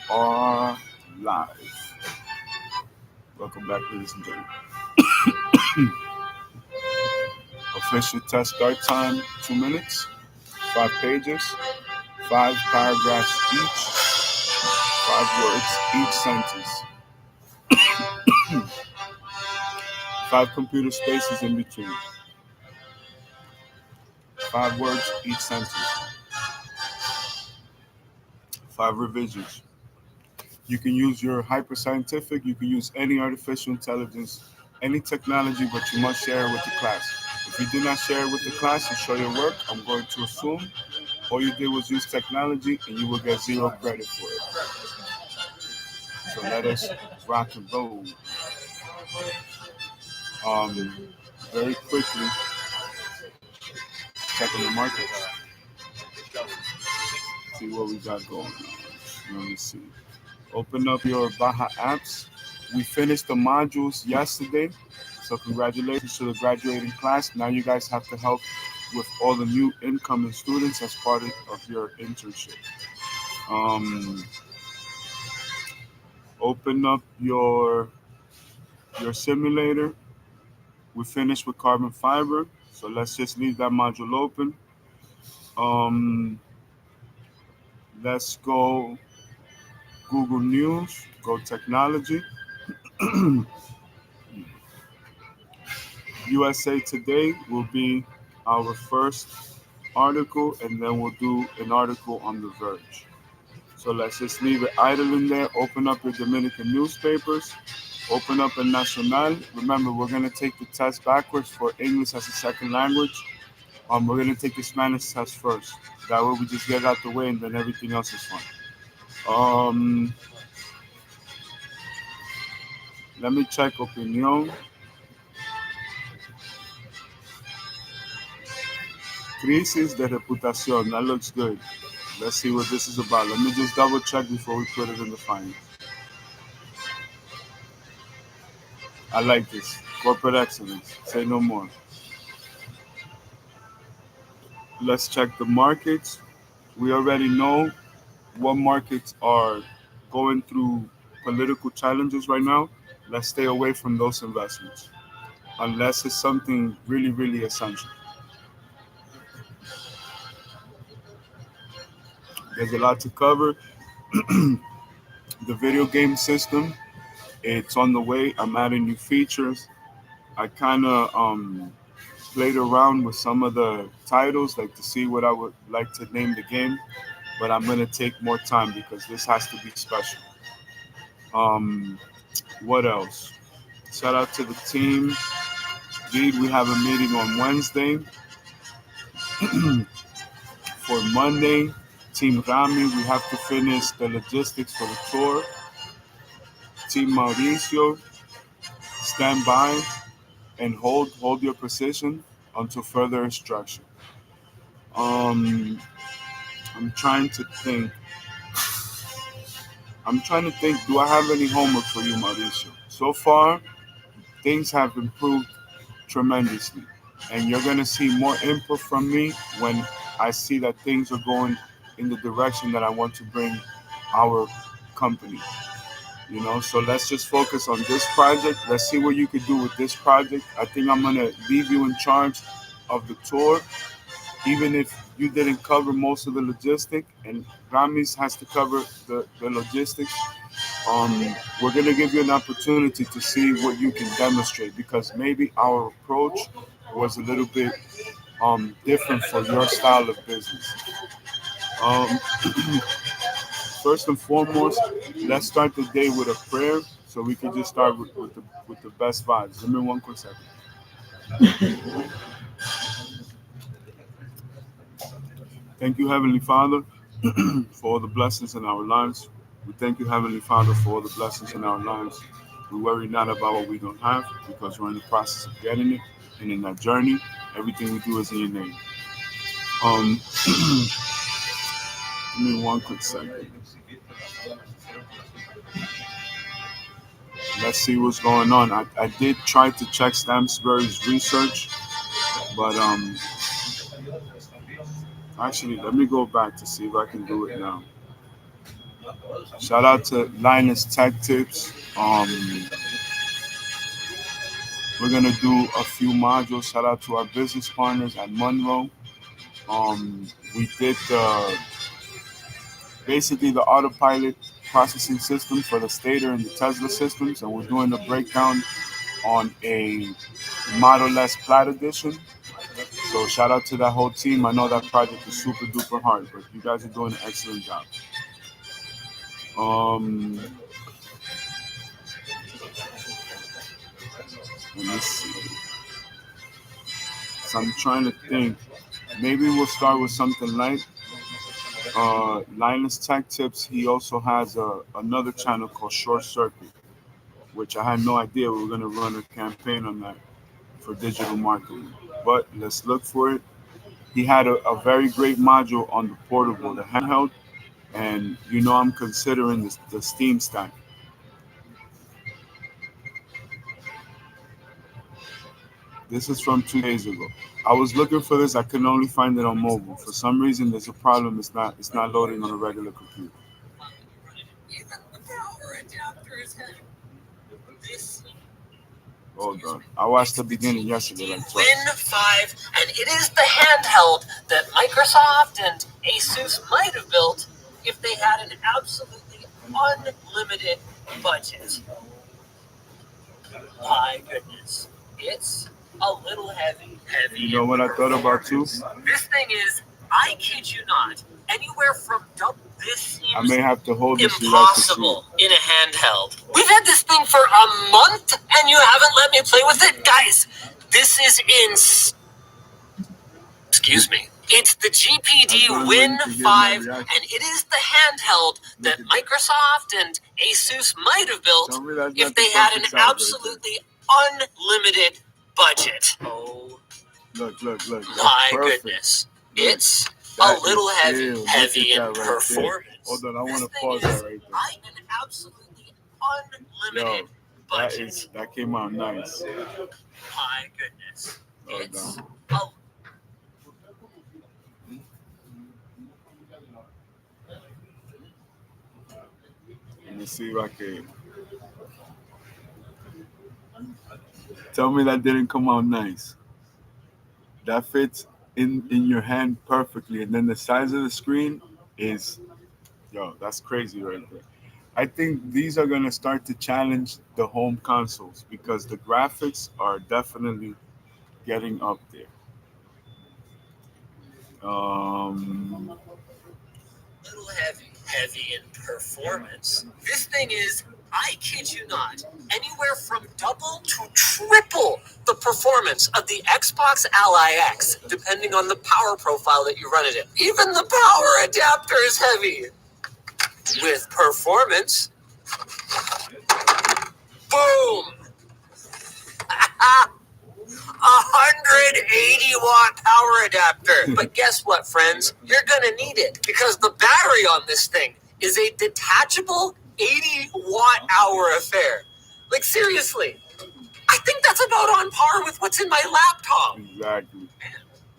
are live. Welcome back, ladies and gentlemen. Official test start time 2 minutes, 5 pages, 5 paragraphs each, 5 words each sentence, 5 computer spaces in between, 5 words each sentence, 5 revisions. You can use your hyper scientific, you can use any artificial intelligence, any technology, but you must share it with the class. If you do not share it with the class and show your work, I'm going to assume all you did was use technology and you will get zero credit for it. So let us rock and roll. Um, Very quickly, checking the market, see what we got going on. Let me see. Open up your Baja apps. We finished the modules yesterday, so congratulations to the graduating class. Now you guys have to help with all the new incoming students as part of your internship. Um, Open up your simulator. We finished with carbon fiber, so let's just leave that module open. Um, let's go Google News, go technology. USA Today will be our first article, and then we'll do an article on The Verge. So let's just leave it idle in there. Open up your Dominican newspapers. Open up a Nacional. Remember, we're going to take the test backwards for English as a second language. We're going to take the Spanish test first. That way we just get it out the way and then everything else is fun. Um, Let me check Opinion. Crisis de reputación. That looks good. Let's see what this is about. Let me just double check before we put it in the finals. I like this. Corporate excellence. Say no more. Let's check the markets. We already know what markets are going through political challenges right now. Let's stay away from those investments unless it's something really, really essential. There's a lot to cover. The video game system, it's on the way. I'm adding new features. I kind of played around with some of the titles, like to see what I would like to name the game, but I'm gonna take more time because this has to be special. Um, what else? Shout out to the team. Indeed, we have a meeting on Wednesday. For Monday, Team Rami, we have to finish the logistics for the tour. Team Mauricio, stand by and hold your position until further instruction. Um, I'm trying to think. Do I have any homework for you, Mauricio? So far, things have improved tremendously. And you're going to see more input from me when I see that things are going in the direction that I want to bring our company. So let's just focus on this project. Let's see what you could do with this project. I think I'm going to leave you in charge of the tour, even if you didn't cover most of the logistics and Ramis has to cover the logistics. We're going to give you an opportunity to see what you can demonstrate because maybe our approach was a little bit different for your style of business. Um, First and foremost, let's start the day with a prayer so we can just start with the best vibes. Give me one quick second. Thank you, Heavenly Father, for all the blessings in our lives. We thank you, Heavenly Father, for all the blessings in our lives. We worry not about what we don't have because we're in the process of getting it. And in that journey, everything we do is in your name. Um, Give me one quick second. Let's see what's going on. I did try to check Stamsbury's research, but actually, let me go back to see if I can do it now. Shout out to Linus Tech Tips. We're gonna do a few modules. Shout out to our business partners at Monroe. We did basically the autopilot processing system for the Stator and the Tesla systems, and we're doing a breakdown on a Model S Plaid Edition. So shout out to that whole team. I know that project is super duper hard, but you guys are doing an excellent job. Um, Let me see. So I'm trying to think. Maybe we'll start with something light. Linus Tech Tips. He also has another channel called Short Circuit, which I had no idea we were gonna run a campaign on that for digital marketing. But let's look for it. He had a very great module on the portable, the handheld, and I'm considering the Steam Stack. This is from 2 days ago. I was looking for this. I could only find it on mobile. For some reason, there's a problem. It's not loading on a regular computer. Hold on. I watched the beginning yesterday, like twice. Win 5, and it is the handheld that Microsoft and Asus might have built if they had an absolutely unlimited budget. My goodness, it's a little heavy. You know what I thought about too? This thing is, I kid you not, anywhere from double. This I seems may have to hold this impossible in a handheld. We've had this thing for a month, and you haven't let me play with it, guys. This is excuse me. It's the GPD Win 5, and it is the handheld that Microsoft and Asus might have built if they had an absolutely unlimited budget. Oh, look. My goodness. It's a little heavy in performance. Hold on, I want to pause that right there. An absolutely unlimited budget. That came out nice. My goodness. It's Let me see if I can. Tell me that didn't come out nice. That fits in your hand perfectly, and then the size of the screen is, that's crazy right there. I think these are gonna start to challenge the home consoles because the graphics are definitely getting up there. Little heavy in performance. This thing is, I kid you not, anywhere from double to triple the performance of the Xbox Ally X, depending on the power profile that you run it in. Even the power adapter is heavy. With performance, boom! 180-watt power adapter. But guess what, friends? You're gonna need it because the battery on this thing is a detachable 80-watt-hour affair. Like, seriously, I think that's about on par with what's in my laptop. Exactly.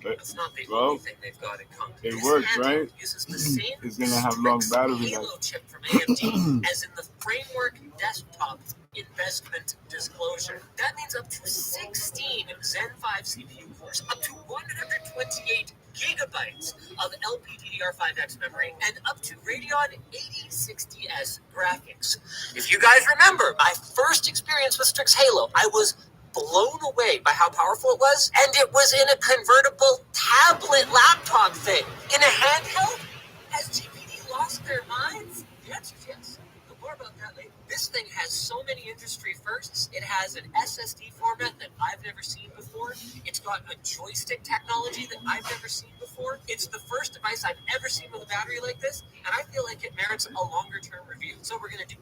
That's not the only thing they've got in common. It works, right? Uses the same it's gonna have long battery life. chip from AMD as in the Framework Desktop Investment Disclosure. That means up to 16 Zen 5 CPU cores, up to 128 gigabytes of LPDDR5X memory, and up to Radeon 8060S graphics. If you guys remember my first experience with Strix Halo, I was blown away by how powerful it was, and it was in a convertible tablet laptop thing. In a handheld? Has GPD lost their minds? The answer is yes. But more about that later. This thing has so many industry firsts. It has an SSD format that I've never seen before. It's got a joystick technology that I've never seen before. It's the first device I've ever seen with a battery like this, and I feel like it merits a longer-term review. So we're going to do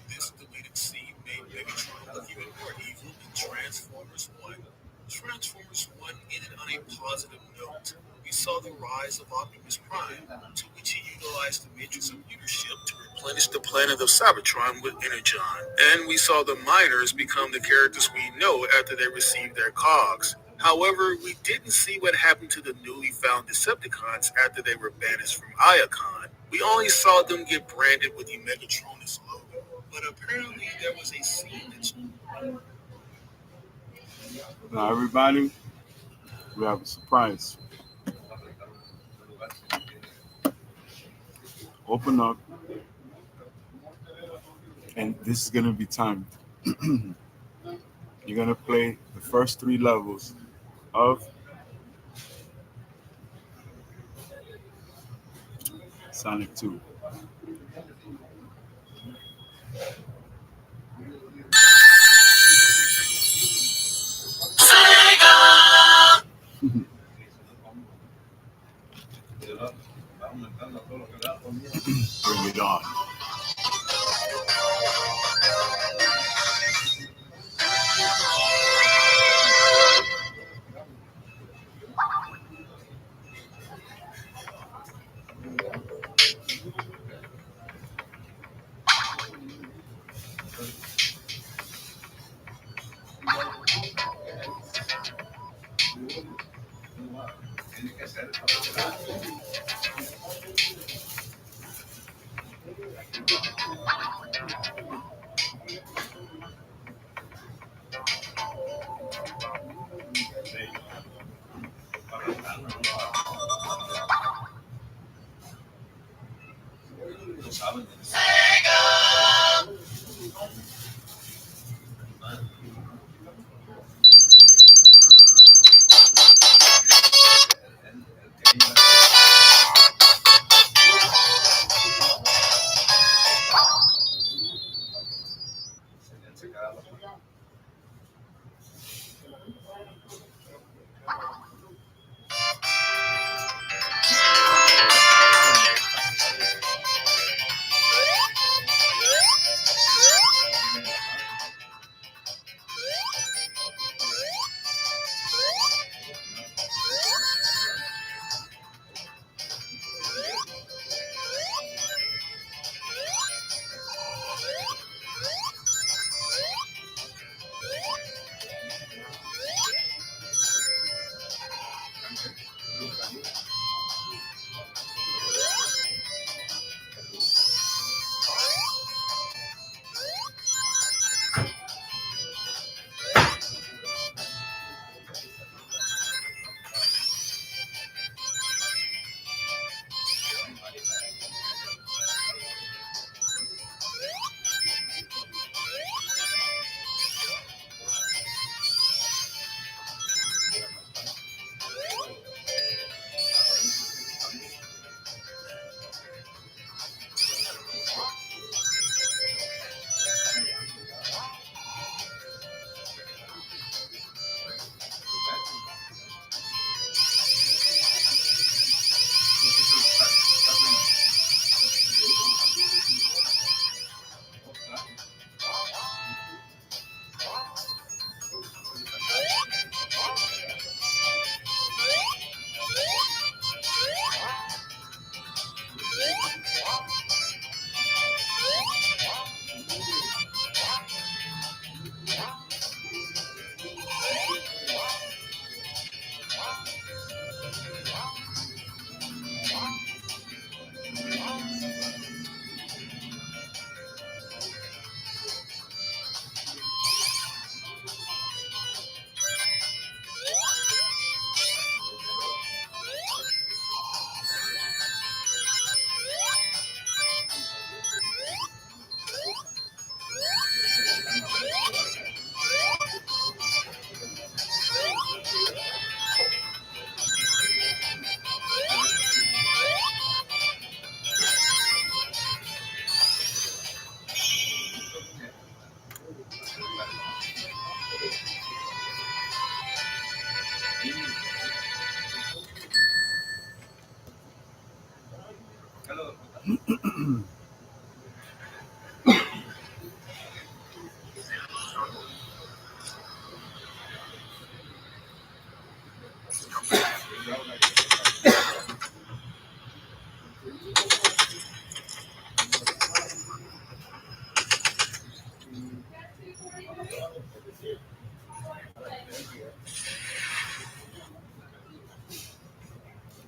this deleted scene made Megatron look even more evil in Transformers 1. Transformers 1 ended on a positive note. We saw the rise of Optimus Prime, to which he utilized the Matrix of leadership to replenish the planet of Cybertron with Energon. And we saw the Miners become the characters we know after they received their cogs. However, we didn't see what happened to the newly found Decepticons after they were banished from Iacon. We only saw them get branded with the Megatronus logo, but apparently there was a scene that Now, everybody, we have a surprise. Open up, and this is gonna be timed. You're gonna play the first three levels of Sonic 2. Bring it on.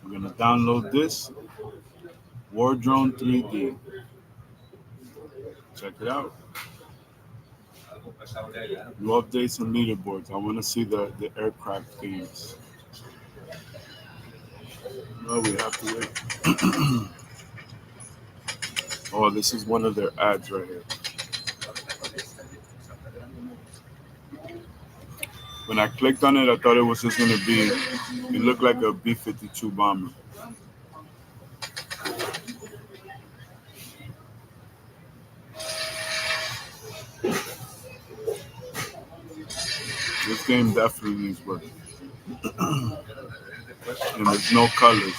We're gonna download this War Drone 3D. Check it out. New updates and leaderboards. I want to see the aircraft themes. No, we have to wait. Oh, this is one of their ads right here. When I clicked on it, I thought it was just going to be, it looked like a B-52 bomber. This game definitely needs work. And there's no colors.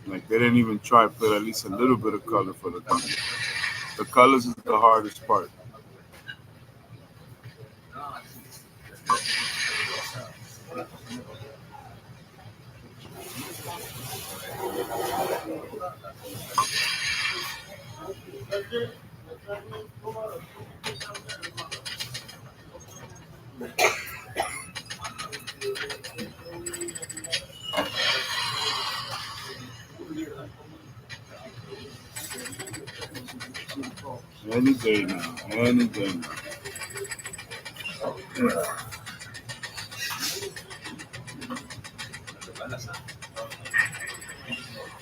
Like, they didn't even try to put at least a little bit of color for the gun. The colors is the hardest part. Any day now. Any day now.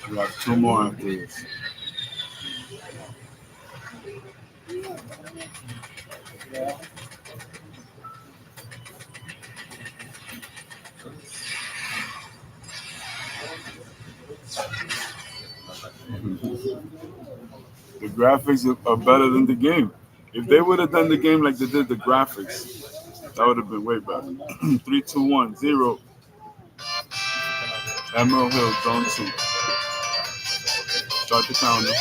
We have two more after this. The graphics are better than the game. If they would have done the game like they did the graphics, that would have been way better. 3, 2, 1, 0. Emerald Hill, Zone 2. Start the counter.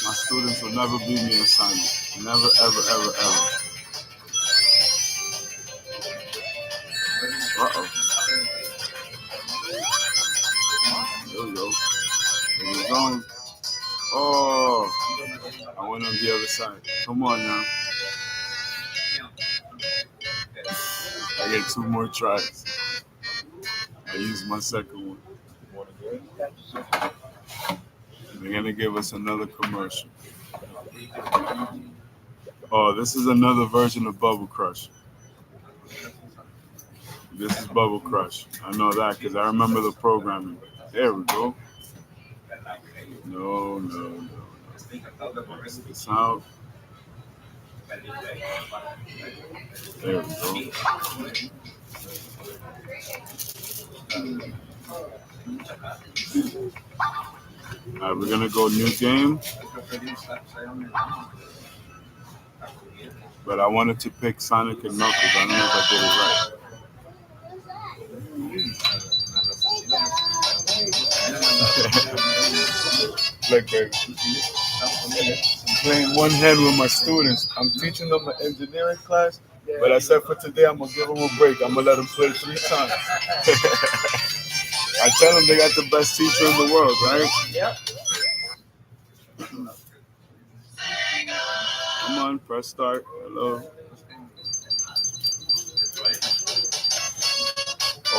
My students will never beat me in science. Never, ever, ever, ever. Uh-oh. There we go. There we go. Oh, I went on the other side. Come on now. I get 2 more tries. I used my second one. They're going to give us another commercial. Oh, this is another version of Bubble Crush. This is Bubble Crush. I know that because I remember the programming. There we go. No. This out. There we go. Alright, we're gonna go new game. But I wanted to pick Sonic and Knuckles. I don't know if I did it right. Look, baby. I'm playing one hand with my students. I'm teaching them an engineering class, but I said for today I'm gonna give them a break. I'm gonna let them play 3 times. I tell them they got the best teacher in the world, right? Yep. Come on, press start. Hello.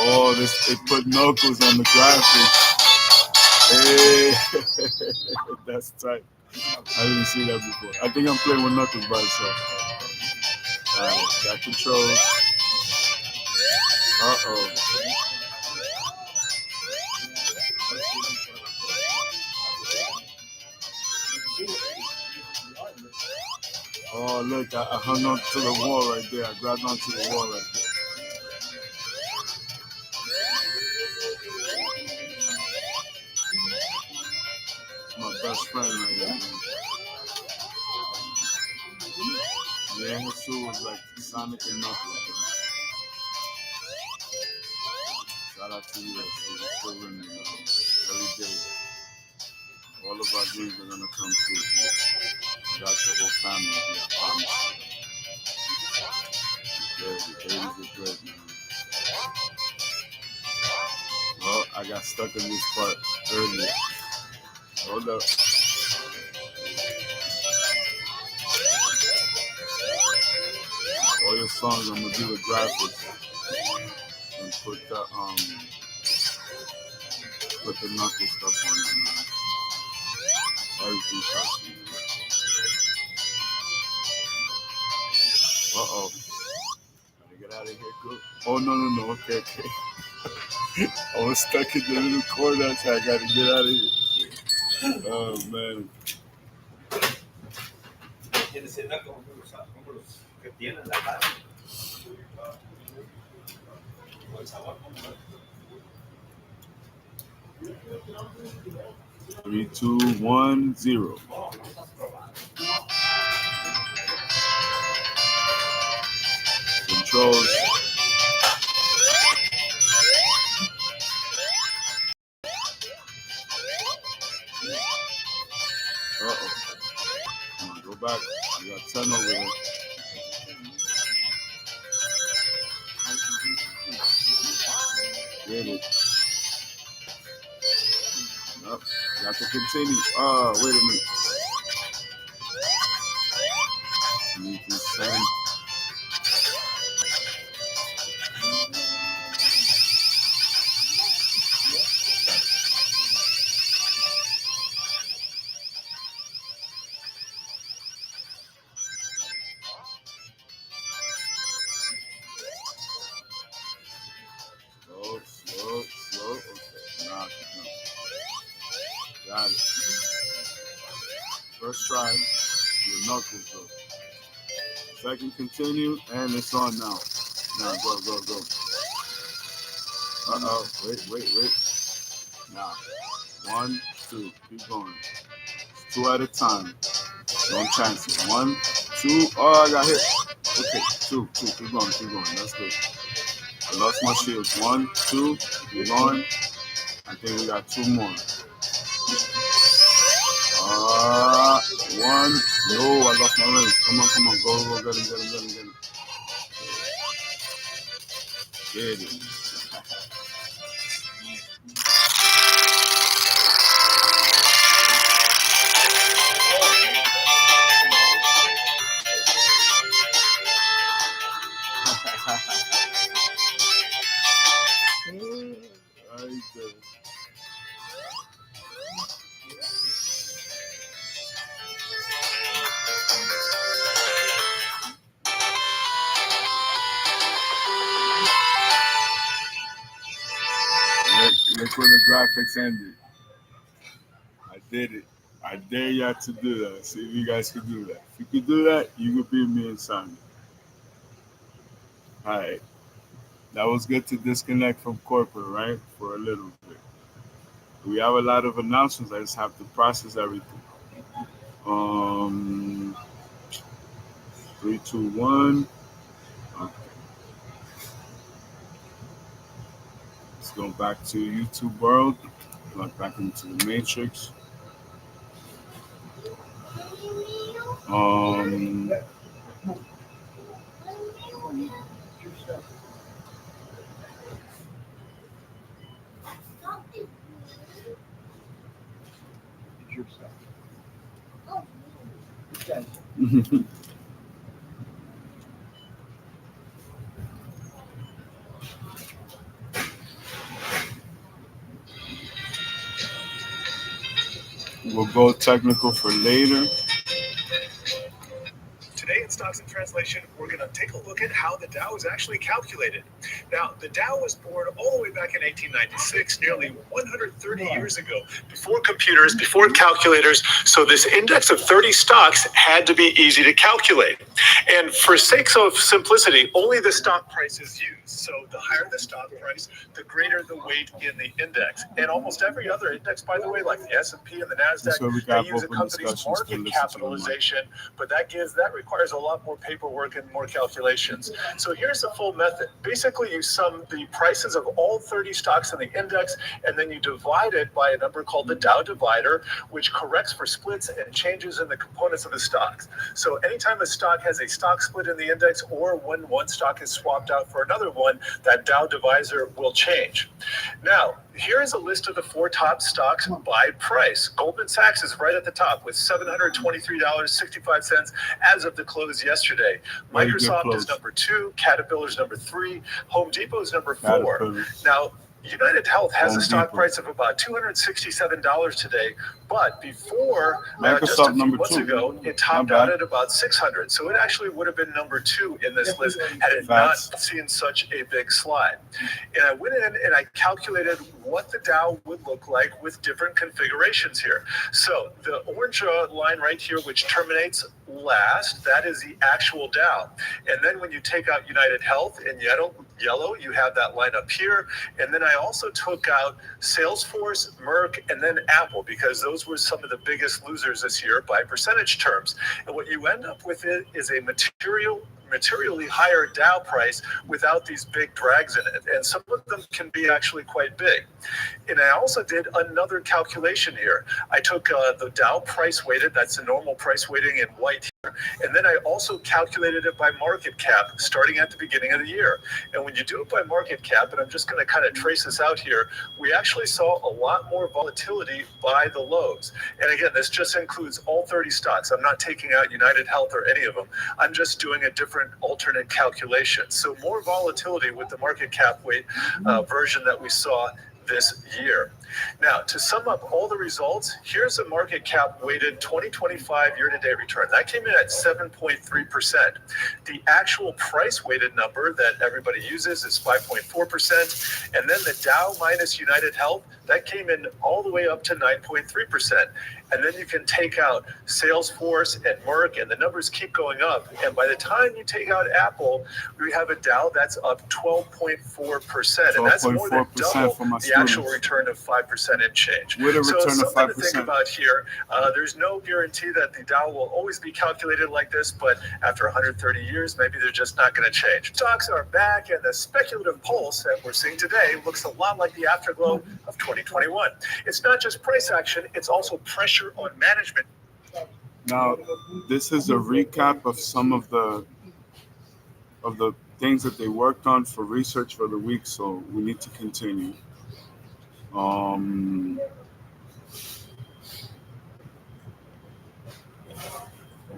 Oh, it put Knuckles on the graphics. Hey, that's tight. I didn't see that before. I think I'm playing with Knuckles by itself. Alright, got control. Uh-oh. Oh, look, I hung on to the wall right there. I grabbed onto the wall right there. It's my best friend right there, man. Yeah, his shoe was like Sonic and Knuckles, man. Shout out to you, you're still winning, man. Every day. All of our dreams are gonna come true. Shout out to the whole family here, I promise. The babies are good, man. Well, I got stuck in this part earlier. Hold up. all your songs. I'm gonna do the graphics and put the knuckle stuff on it, man. Everything custom. Uh-oh. Gotta get out of here, good. Oh, no. Okay. I was stuck in the little corner, so I gotta get out of here. Oh, man. Three, 2, 1, 0. Controls. Uh-oh. Come on, go back. You got 10 over there. Get it. Nope. You have to continue. Wait a minute. You need to send. Slow. Okay. Nah. Got it. First try. Your knuckles though. Second continue, and it's on now. Now go. Uh-oh. Wait. Now. 1, 2. Keep going. It's 2 at a time. Don't chance it. 1, 2. Oh, I got hit. Okay. 2. Keep going. That's good. I lost my shields. 1, 2. Keep going. I think we got 2 more. 1. No, I lost my rings. Come on. Go. Get him. Get it. Right there. Look where the graphics ended. I did it. I dare y'all to do that. See if you guys can do that. If you could do that, you could beat me and Simon. Alright. That was good to disconnect from corporate, right? For a little bit. We have a lot of announcements. I just have to process everything. 3, 2, 1. Okay. Let's go back to YouTube world. Log back into the matrix. We'll go technical for later. Today in Stocks and Translation, we're going to take a look at how the Dow is actually calculated. Now, the Dow was born all the way back in 1896, nearly 130 years ago, before computers, before calculators. So this index of 30 stocks had to be easy to calculate. And for sake of simplicity, only the stock price is used. So the higher the stock price, the greater the weight in the index. And almost every other index, by the way, like the S&P and the NASDAQ, they use a company's market capitalization, but that requires a lot more paperwork and more calculations. So here's the full method. Basically, you sum the prices of all 30 stocks in the index, and then you divide it by a number called the Dow divider, which corrects for splits and changes in the components of the stocks. So anytime a stock has a stock split in the index, or when one stock is swapped out for another one, that Dow divisor will change. Now, here is a list of the 4 top stocks by price. Goldman Sachs is right at the top with $723.65 as of the close closes yesterday. Very good Microsoft close. is number 2, Caterpillar's number 3, Home Depot is number 4. Caterpillar. Now, United Health has Home a stock Depot. price of about $267 today, but before just Microsoft a few number months 2. ago, it topped Not out bad. at about $600. So it actually would have been number 2 in this list had it Facts. not seen such a big slide. And I went in and I calculated what the Dow would look like with different configurations here. So the orange line right here, which terminates last, that is the actual Dow. And then when you take out United Health in yellow, you have that line up here. And then I also took out Salesforce, Merck, and then Apple, because those were some of the biggest losers this year by percentage terms. And what you end up with is a materially higher Dow price without these big drags in it. And some of them can be actually quite big. And I also did another calculation here. I took the Dow price weighted, that's the normal price weighting in white here. And then I also calculated it by market cap starting at the beginning of the year. And when you do it by market cap, and I'm just going to kind of trace this out here, we actually saw a lot more volatility by the lows. And again, this just includes all 30 stocks. I'm not taking out United Health or any of them. I'm just doing a different alternate calculation. So more volatility with the market cap weight version that we saw this year. Now, to sum up all the results, here's a market cap weighted 2025 year-to-date return. That came in at 7.3%. The actual price weighted number that everybody uses is 5.4%. And then the Dow minus United Health, that came in all the way up to 9.3%. And then you can take out Salesforce and Merck, and the numbers keep going up. And by the time you take out Apple, we have a Dow that's up 12.4%. And that's more than double the actual return of 5% and change. With a So return of something 5%. to think about here. There's no guarantee that the Dow will always be calculated like this, but after 130 years, maybe they're just not going to change. Stocks are back, and the speculative pulse that we're seeing today looks a lot like the afterglow of 2021. It's not just price action, it's also pressure on management. Now, this is a recap of some of the things that they worked on for research for the week, so we need to continue.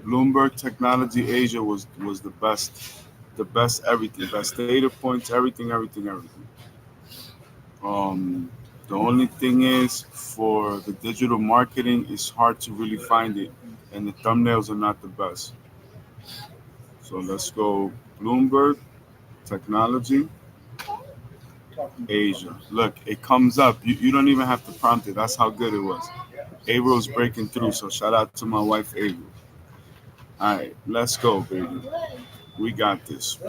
Bloomberg Technology Asia was the best everything, best data points, everything. The only thing is, for the digital marketing, it's hard to really find it, and the thumbnails are not the best. So let's go Bloomberg Technology Asia. Look, it comes up. You don't even have to prompt it. That's how good it was. April's breaking through, so shout out to my wife, April. All right, let's go, baby. We got this.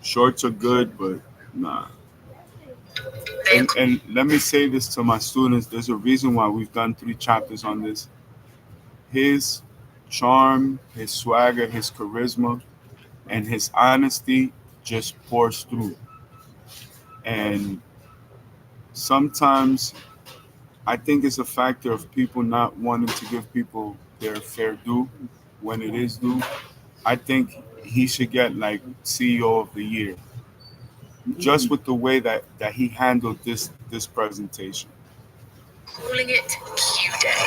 Shorts are good, but nah. And let me say this to my students. There's a reason why we've done 3 chapters on this. His charm, his swagger, his charisma, and his honesty just pours through. And sometimes I think it's a factor of people not wanting to give people their fair due when it is due. I think he should get like CEO of the year, just with the way that he handled this presentation. Calling it Q-Day,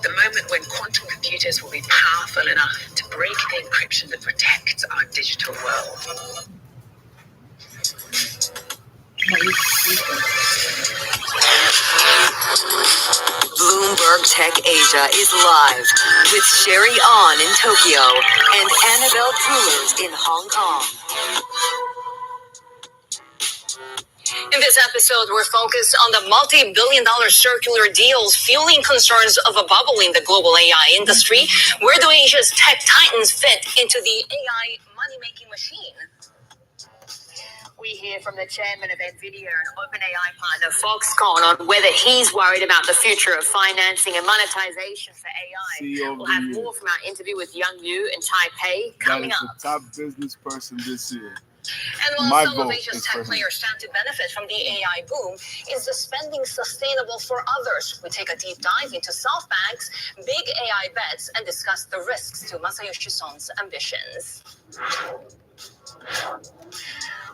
the moment when quantum computers will be powerful enough to break the encryption that protects our digital world. Bloomberg Tech Asia is live with Sherry On in Tokyo and Annabelle Drewers in Hong Kong. In this episode, we're focused on the multi-billion-dollar circular deals fueling concerns of a bubble in the global AI industry. Where do Asia's tech titans fit into the AI money-making machine? We hear from the chairman of NVIDIA and OpenAI partner Foxconn on whether he's worried about the future of financing and monetization for AI. We'll have more from our interview with Young Liu in Taipei coming up. That is the top business person this year. And while some of Asia's tech players stand to benefit from the AI boom, is the spending sustainable for others? We take a deep dive into SoftBank's big AI bets and discuss the risks to Masayoshi Son's ambitions.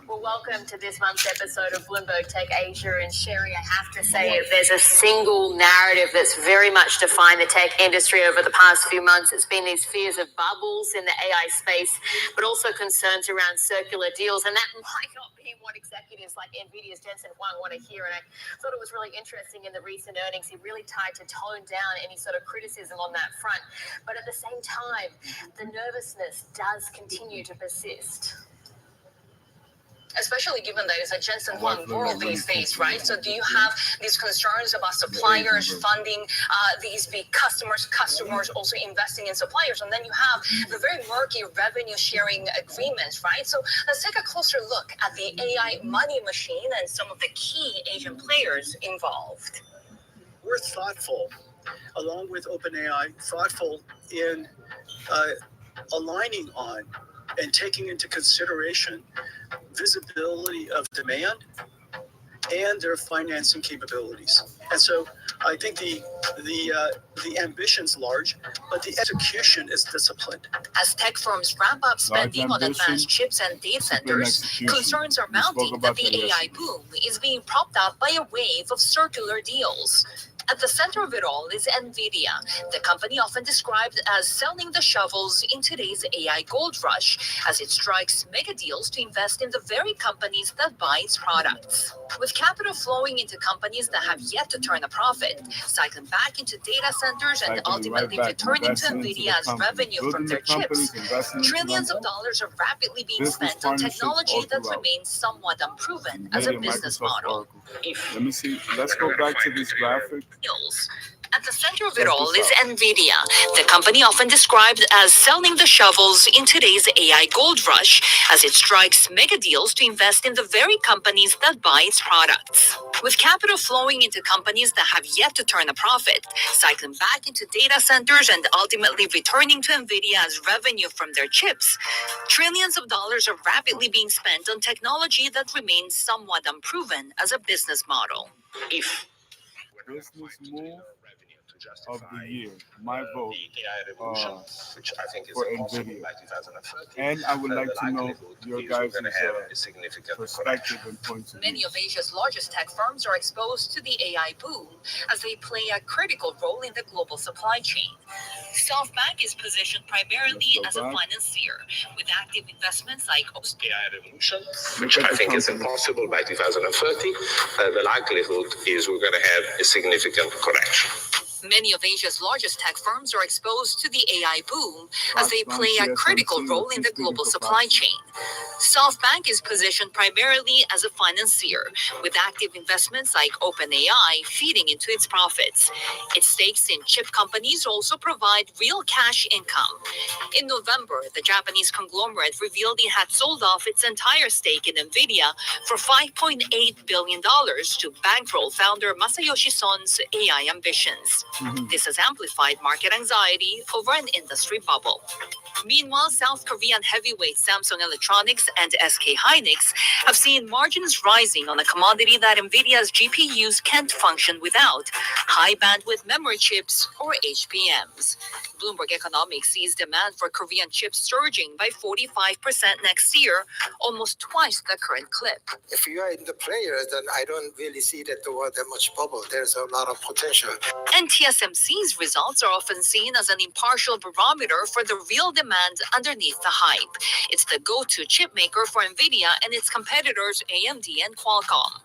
Well, Well, welcome to this month's episode of Bloomberg Tech Asia. And Sherry, I have to say, if there's a single narrative that's very much defined the tech industry over the past few months, it's been these fears of bubbles in the AI space, but also concerns around circular deals. And that might not be what executives like NVIDIA's Jensen Huang want to hear. And I thought it was really interesting in the recent earnings. He really tried to tone down any sort of criticism on that front. But at the same time, the nervousness does continue to persist. Especially given that it's a Jensen Huang world these days, right? So do you have these concerns about suppliers funding these big customers also investing in suppliers? And then you have the very murky revenue sharing agreements, right? So let's take a closer look at the AI money machine and some of the key Asian players involved. We're thoughtful, along with OpenAI, thoughtful in aligning on and taking into consideration visibility of demand and their financing capabilities. And so I think the ambition's large, but the execution is disciplined. As tech firms ramp up spending on advanced chips and data centers, concerns are mounting that the AI boom is being propped up by a wave of circular deals. At the center of it all is NVIDIA, the company often described as selling the shovels in today's AI gold rush, as it strikes mega deals to invest in the very companies that buy its products. With capital flowing into companies that have yet to turn a profit, cycling back into data centers and ultimately returning to NVIDIA as revenue from their chips, trillions of dollars are rapidly being spent on technology that remains somewhat unproven as a business model. Let me see. Let's go back to this graphic. At the center of it all is NVIDIA, the company often described as selling the shovels in today's AI gold rush, as it strikes mega deals to invest in the very companies that buy its products. With capital flowing into companies that have yet to turn a profit, cycling back into data centers and ultimately returning to NVIDIA as revenue from their chips, trillions of dollars are rapidly being spent on technology that remains somewhat unproven as a business model. Business move of the year. My vote Which I think is for NVIDIA. And I would like to know your guys' perspective and points of view. Many of Asia's largest tech firms are exposed to the AI boom as they play a critical role in the global supply chain. SoftBank is positioned primarily as a financier, with active investments like AI revolution, which I think is impossible by 2030. The likelihood is we're going to have a significant correction. Many of Asia's largest tech firms are exposed to the AI boom as they play a critical role in the global supply chain. SoftBank is positioned primarily as a financier, with active investments like OpenAI feeding into its profits. Its stakes in chip companies also provide real cash income. In November, the Japanese conglomerate revealed it had sold off its entire stake in NVIDIA for $5.8 billion to bankroll founder Masayoshi Son's AI ambitions. This has amplified market anxiety over an industry bubble. Meanwhile, South Korean heavyweight Samsung Electronics and SK Hynix have seen margins rising on a commodity that NVIDIA's GPUs can't function without: high bandwidth memory chips, or HBMs. Bloomberg Economics sees demand for Korean chips surging by 45% next year, almost twice the current clip. If you are in the players, then I don't really see that there was that much bubble. There's a lot of potential. And TSMC's results are often seen as an impartial barometer for the real demand underneath the hype. It's the go-to chip maker for NVIDIA and its competitors AMD and Qualcomm.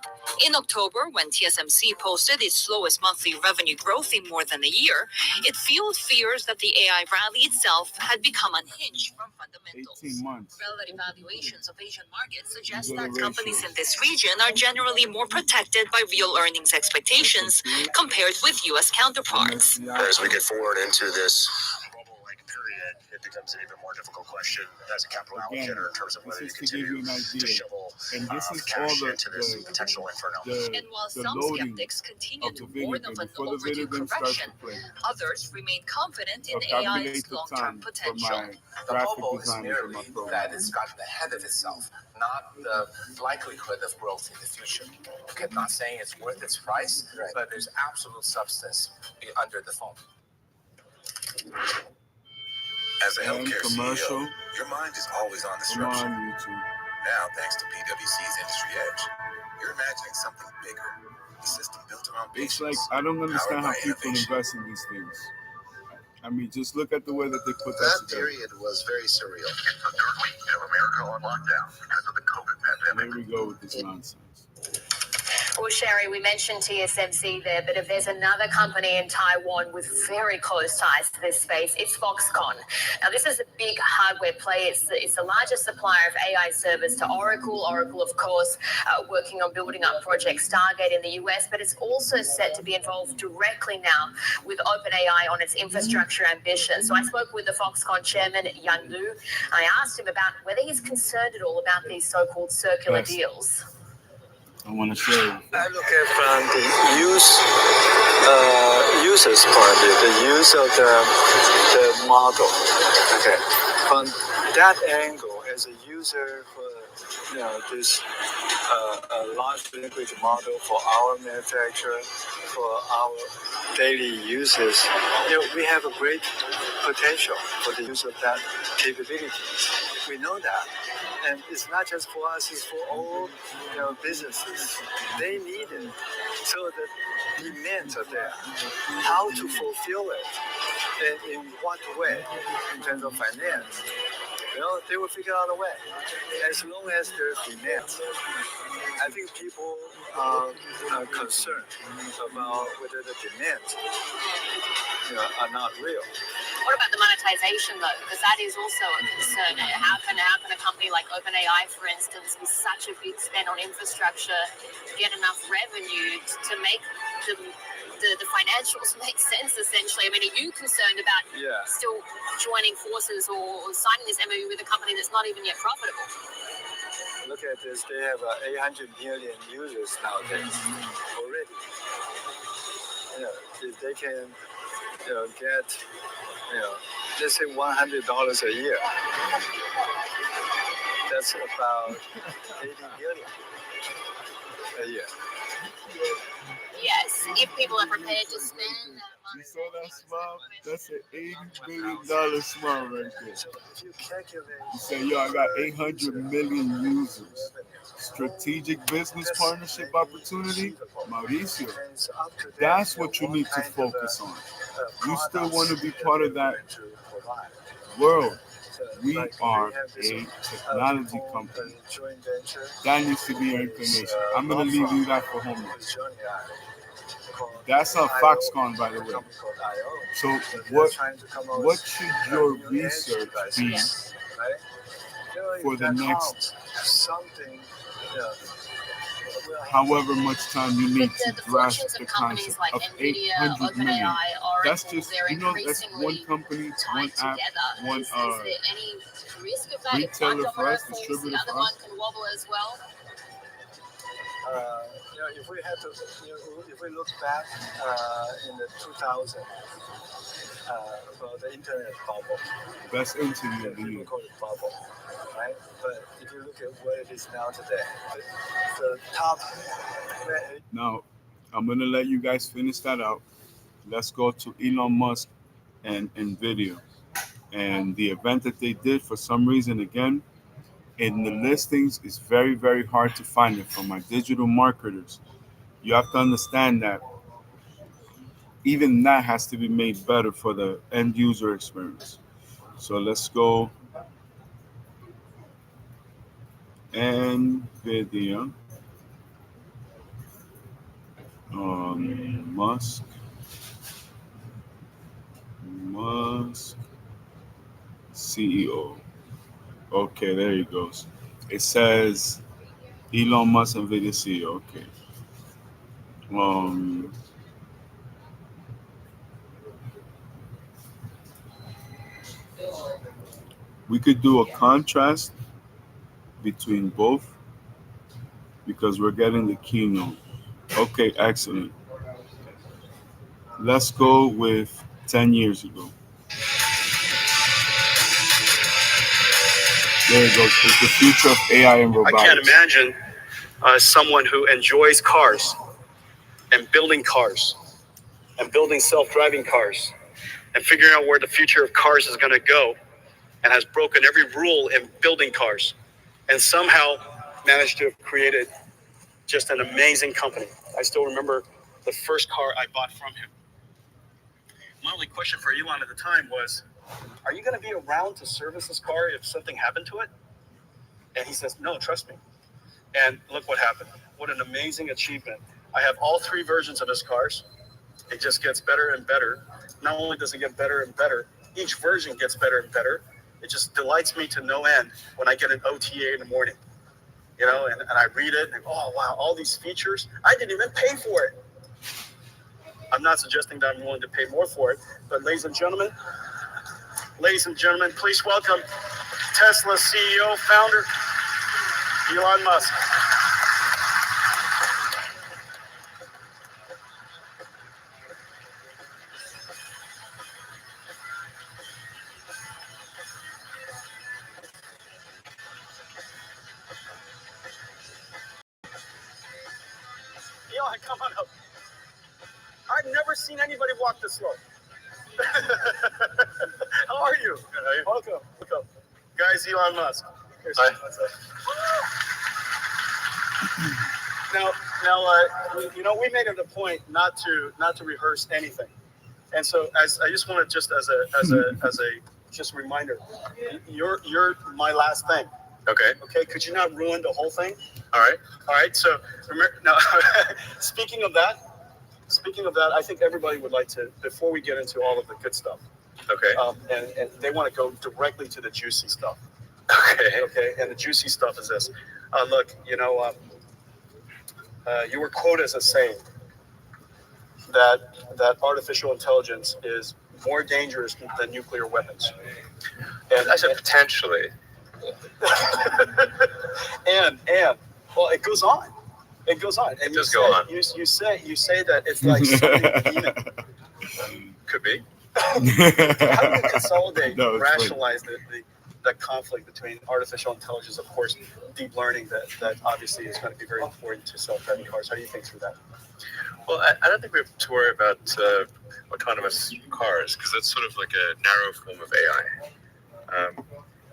In October, when TSMC posted its slowest monthly revenue growth in more than a year, it fueled fears that the AI rally itself had become unhinged from fundamentals. 18 months. Relative valuations of Asian markets suggest that companies in this region are generally more protected by real earnings expectations compared with U.S. counterparts. As we get forward into this bubble-like period, it becomes an even more difficult question as a capital allocator in terms of whether you continue to shovel cash into this potential inferno. And while some skeptics continue to warn of an overdue correction, others remain confident in AI's long-term potential. The bubble is merely that it's gotten ahead of itself, not the likelihood of growth in the future. Okay, I'm not saying it's worth its price, but there's absolute substance under the foam. As a healthcare CEO, your mind is always on Come on, disruption. YouTube. Now, thanks to PwC's Industry Edge, you're imagining something bigger. A system built around It's patience. like I don't understand how powered by people innovation. invest in these things. I mean, just look at the way that they put That that together. period was very surreal. It's the third week of America on lockdown because of the COVID pandemic. Here we go with this nonsense. Well, Sherry, we mentioned TSMC there, but if there's another company in Taiwan with very close ties to this space, it's Foxconn. Now, this is a big hardware play. It's the largest supplier of AI servers to Oracle. Oracle, of course, working on building up Project Stargate in the US, but it's also set to be involved directly now with OpenAI on its infrastructure ambitions. So I spoke with the Foxconn chairman, Yan Lu. I asked him about whether he's concerned at all about these so-called circular Yes. deals. I want to show you. I look at from the user's point of view, the use of the model. Okay, from that angle, as a user for this large language model for our manufacturer, for our daily uses, we have a great potential for the use of that capability. We know that. And it's not just for us, it's for all businesses. They need it. So the demands are there. How to fulfill it and in what way in terms of finance, they will figure out a way. As long as there's demands. I think people are concerned about whether the demands are not real. What about the monetization, though? Because that is also a concern. How can a company like OpenAI, for instance, with such a big spend on infrastructure, get enough revenue to make the financials make sense, essentially? I mean, are you concerned about still joining forces or signing this MOU with a company that's not even yet profitable? Look at this. They have 800 million users nowadays already. If they can get let's say $100 a year. That's about 80 million a year. Yes, if people are prepared to spend that money. You saw that smile? That's an $80 billion smile right there. So if you calculate, You say, yo, I got 800 million users. Strategic business partnership opportunity, Mauricio. That's what you need to focus on. You still want to be part of that world. We are a technology company. That needs to be your inclination. I'm going to leave you that for homework. That's on Foxconn, by the way. So what should your research be for the next however much time you need to grasp the concept of 800 million? That's just, that's one company, one app, one retailer for us, distributor for us. If we look back in the 2000s, about the internet bubble. Best interview of the year. People call it bubble, right? But if you look at what it is now today, the top. Now, I'm gonna let you guys finish that out. Let's go to Elon Musk and Nvidia, and the event that they did. For some reason, again, in the listings, it's very, very hard to find it. For my digital marketers, you have to understand that even that has to be made better for the end user experience. So let's go NVIDIA, Musk CEO. Okay, there he goes. It says Elon Musk NVIDIA CEO. Okay. We could do a contrast between both because we're getting the keynote. Okay, excellent. Let's go with 10 years ago. There it goes. It's the future of AI and robotics. I can't imagine someone who enjoys cars and building self-driving cars and figuring out where the future of cars is going to go and has broken every rule in building cars and somehow managed to have created just an amazing company. I still remember the first car I bought from him. My only question for Elon at the time was, are you going to be around to service this car if something happened to it? And he says, no, trust me. And look what happened. What an amazing achievement. I have all 3 versions of his cars. It just gets better and better. Not only does it get better and better, each version gets better and better. It just delights me to no end when I get an OTA in the morning. You know, and I read it and oh, wow, all these features. I didn't even pay for it. I'm not suggesting that I'm willing to pay more for it, but ladies and gentlemen, please welcome Tesla CEO, founder, Elon Musk. Elon, come on up. I've never seen anybody walk this slow. How are you? Good, welcome. Guys, Elon Musk. Here's hi. Now, we made it a point not to rehearse anything, and so I just want to just as a just reminder, you're my last thing. Okay. Could you not ruin the whole thing? All right. So remember, now, speaking of that, I think everybody would like to, before we get into all of the good stuff. Okay. And they want to go directly to the juicy stuff. Okay. And the juicy stuff is this. Look, you were quoted as saying that artificial intelligence is more dangerous than nuclear weapons. And I said potentially. and well, it goes on. And you say that it's like something demon. Could be. How do you consolidate, rationalize the conflict between artificial intelligence, of course, deep learning that obviously is going to be very important to self-driving cars? How do you think through that? Well, I don't think we have to worry about autonomous cars because it's sort of like a narrow form of AI.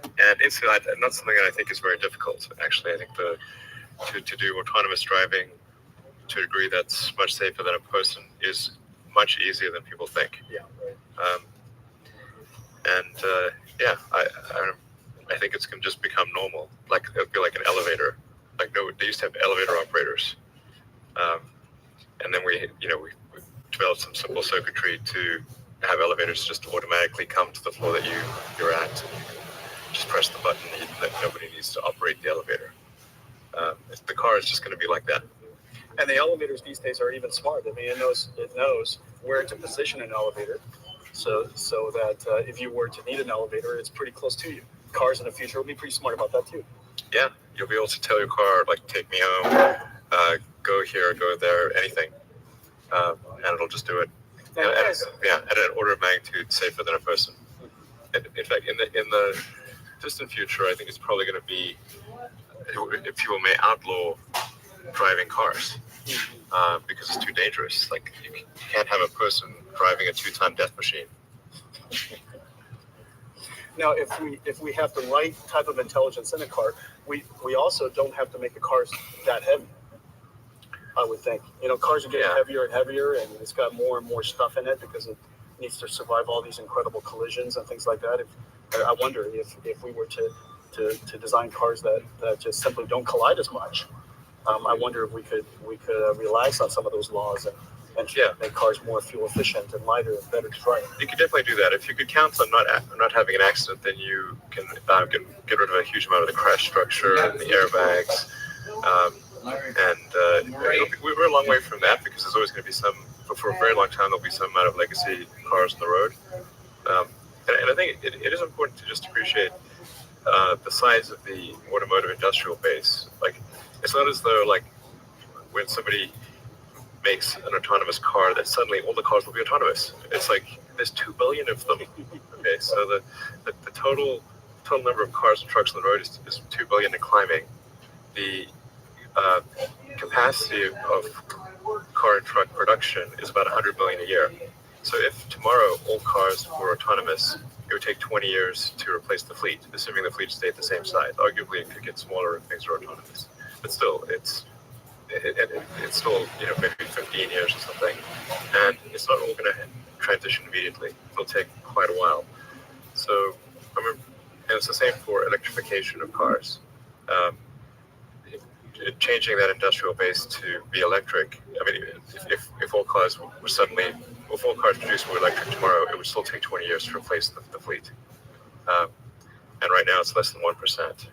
And it's not something that I think is very difficult, actually. I think to do autonomous driving to a degree that's much safer than a person is much easier than people think. Yeah. I think it's going to just become normal. Like it'll be like an elevator. Like they used to have elevator operators, and then we developed some simple circuitry to have elevators just automatically come to the floor that you're at. Just press the button. That nobody needs to operate the elevator. The car is just going to be like that. And the elevators these days are even smart. I mean, it knows where to position an elevator, so that if you were to need an elevator, it's pretty close to you. Cars in the future will be pretty smart about that too. Yeah, you'll be able to tell your car, like, take me home, go here, go there, anything, and it'll just do it. At an order of magnitude safer than a person. In fact, in the distant future, I think it's probably going to be people may outlaw driving cars because it's too dangerous. Like you can't have a person driving a 2-ton death machine. Now, if we have the right type of intelligence in a car, we also don't have to make the cars that heavy. I would think. Cars are getting heavier and heavier, and it's got more and more stuff in it because it needs to survive all these incredible collisions and things like that. I wonder if we were to design cars that just simply don't collide as much. I wonder if we could relax on some of those laws and make cars more fuel efficient and lighter and better to drive. You could definitely do that. If you could count on not having an accident, then you can get rid of a huge amount of the crash structure and the airbags. We're a long way from that because there's always going to be for a very long time, there'll be some amount of legacy cars on the road. And I think it is important to just appreciate the size of the automotive industrial base. Like, it's not as though, like, when somebody makes an autonomous car that suddenly all the cars will be autonomous. It's like there's 2 billion of them. Okay, so the total number of cars and trucks on the road is 2 billion and climbing. The capacity of car and truck production is about 100 million a year. So if tomorrow all cars were autonomous it would take 20 years to replace the fleet, assuming the fleet stayed the same size. Arguably, it could get smaller if things are autonomous, but still, it's still maybe 15 years or something, and it's not all going to transition immediately. It'll take quite a while. So I mean, and it's the same for electrification of cars. Changing that industrial base to be electric. I mean, if all cars were suddenly, if all cars produced were electric tomorrow, it would still take 20 years to replace the fleet. And right now it's less than 1%.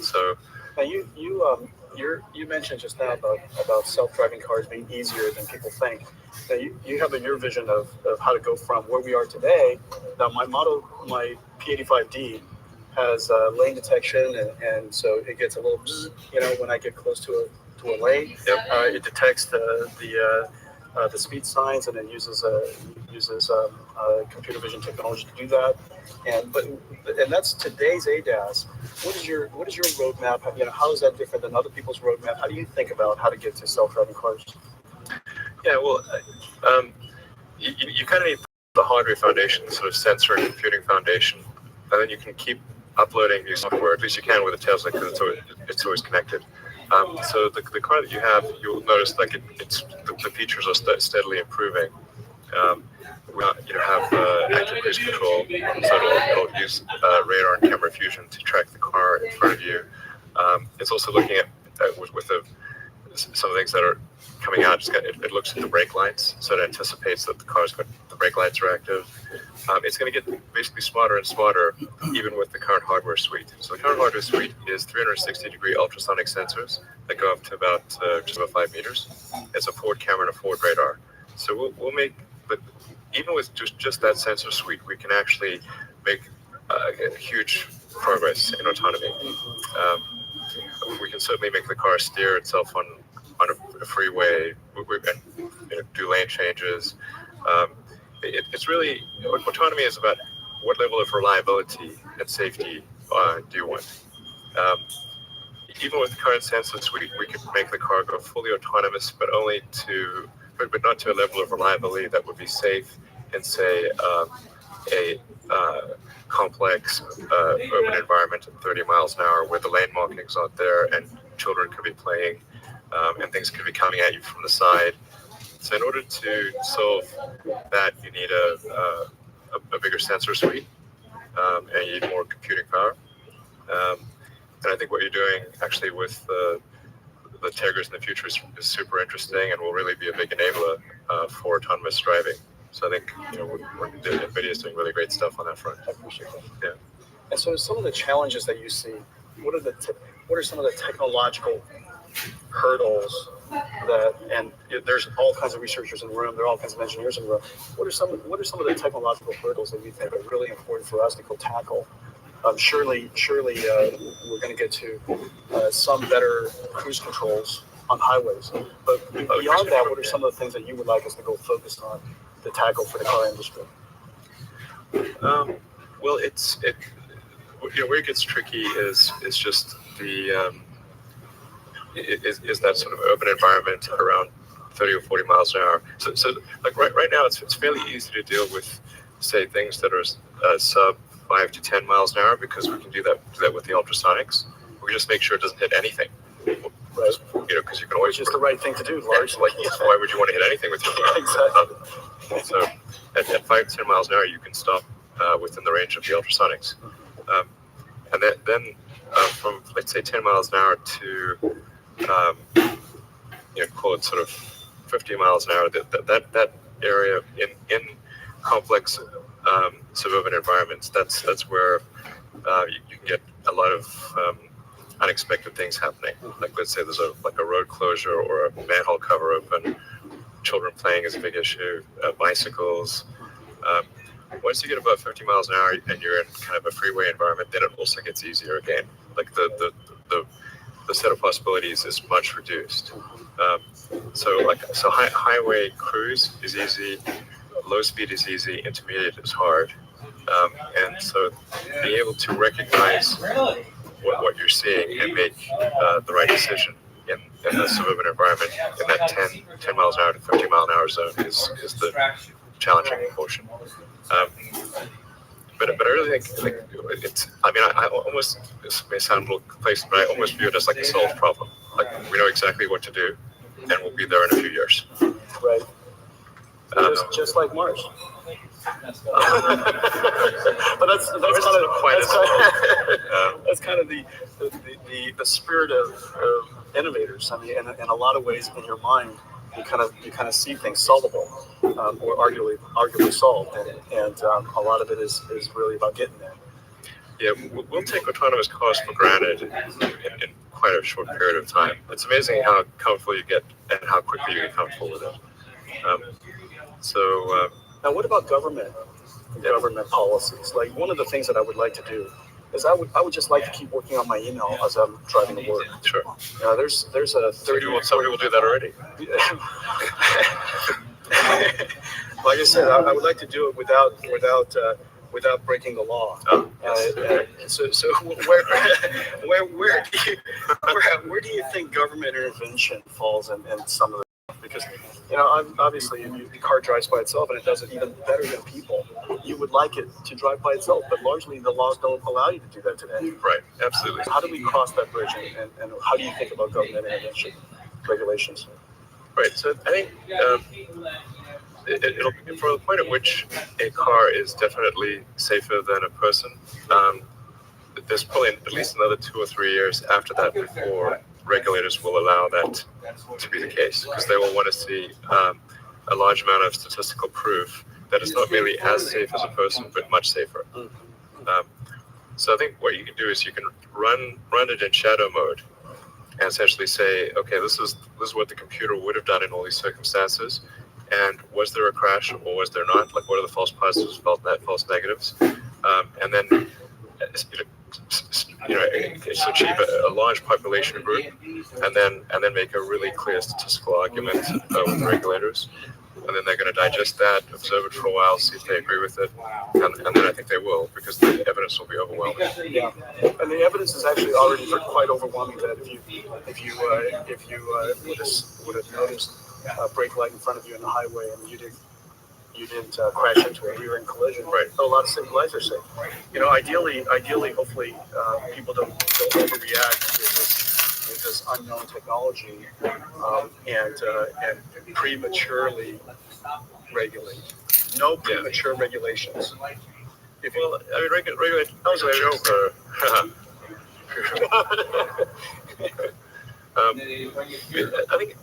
So now you mentioned just now about self-driving cars being easier than people think. Now you have your vision of how to go from where we are today. Now my P85D has lane detection, and so it gets a little when I get close to a lane. Yep. It detects the speed signs, and then uses computer vision technology to do that. And that's today's ADAS. What is your roadmap? How is that different than other people's roadmap? How do you think about how to get to self-driving cars? Yeah, well, you kind of need the hardware foundation, the sort of sensor and computing foundation, and then you can keep uploading new software. At least you can with a Tesla, because it's always connected. So the car that you have, you'll notice like the features are steadily improving. We have active cruise control, so it'll use radar and camera fusion to track the car in front of you. It's also looking at with some of the things that are coming out. It looks at the brake lights, so it anticipates that the brake lights are active. It's going to get basically smarter and smarter, even with the current hardware suite. So the current hardware suite is 360-degree ultrasonic sensors that go up to about just about 5 meters. It's a forward camera and a forward radar. So we'll make, but even with just that sensor suite, we can actually make huge progress in autonomy. We can certainly make the car steer itself on a freeway, and do lane changes. It's really, autonomy is about what level of reliability and safety do you want. Even with the current sensor suite, we could make the car go fully autonomous, but not to a level of reliability that would be safe in, say, a complex urban environment at 30 miles an hour, where the lane markings aren't there and children could be playing, and things could be coming at you from the side. So in order to solve that, you need a bigger sensor suite, and you need more computing power. And I think what you're doing actually with the Tigers in the future is super interesting, and will really be a big enabler for autonomous driving. So I think NVIDIA is doing really great stuff on that front. I appreciate that. Yeah. And so some of the challenges that you see, what are some of the technological hurdles and there's all kinds of researchers in the room, there are all kinds of engineers in the room. What are some of the technological hurdles that you think are really important for us to go tackle? Surely we're going to get to some better cruise controls on highways. But beyond that, what are some of the things that you would like us to go focus on to tackle for the car industry? Well, where it gets tricky is just the is that sort of urban environment around 30 or 40 miles an hour. So like right now, it's fairly easy to deal with, say, things that are sub 5 to 10 miles an hour, because we can do that with the ultrasonics. We can just make sure it doesn't hit anything. Right. Because you can always. Which is the right thing to do, largely. Why would you want to hit anything with your car? Exactly. So at 5 to 10 miles an hour, you can stop within the range of the ultrasonics. And then from, let's say, 10 miles an hour to, call it sort of 50 miles an hour, that area in complex suburban environments, that's where you can get a lot of unexpected things happening. Like, let's say there's a road closure or a manhole cover open, children playing is a big issue, bicycles. Once you get above 50 miles an hour and you're in kind of a freeway environment, then it also gets easier again. Like the set of possibilities is much reduced. So highway cruise is easy, low speed is easy, intermediate is hard. And so being able to recognize what you're seeing and make the right decision in the suburban environment in that 10 miles an hour to 50 mile an hour zone is the challenging portion. but I really think it's. I mean, I almost, this may sound a little complacent, but I almost view it as like a solved problem. Like we know exactly what to do, and we'll be there in a few years. Right. Just like Mars. But that's kind of the spirit of innovators. I mean, in a lot of ways, in your mind, you kind of see things solvable, or arguably solved, and a lot of it is really about getting there. Yeah, we'll take autonomous cars for granted in quite a short period of time. It's amazing how comfortable you get and how quickly you get comfortable with it. Now, what about government policies? Like, one of the things that I would like to do is I would just like to keep working on my email as I'm driving to work. Sure. There's a 30. Somebody will do that already. Like I said, I would like to do it without breaking the law. So where do you think government intervention falls in some of the? Because obviously, the car drives by itself, and it does it even better than people. You would like it to drive by itself, but largely the laws don't allow you to do that today. Right, absolutely. How do we cross that bridge, and how do you think about government intervention regulations? Right. So I think it'll from the point at which a car is definitely safer than a person. There's probably at least another 2 or 3 years after that before regulators will allow that to be the case, because they will want to see a large amount of statistical proof that it's not merely as safe as a person, but much safer. So I think what you can do is you can run it in shadow mode and essentially say, okay, this is what the computer would have done in all these circumstances, and was there a crash or was there not? Like, what are the false positives, false negatives? And then achieve a large population group, and then make a really clear statistical argument with regulators, and then they're going to digest that, observe it for a while, see if they agree with it, and then I think they will, because the evidence will be overwhelming. Yeah, and the evidence is actually already quite overwhelming. That if you would have noticed a brake light in front of you in the highway and you didn't crash into it, we were in collision. Right. So a lot of lives are safe. Ideally, hopefully, people don't overreact with this unknown technology, and prematurely regulate. No premature regulations. Regulate. That was a joke. I think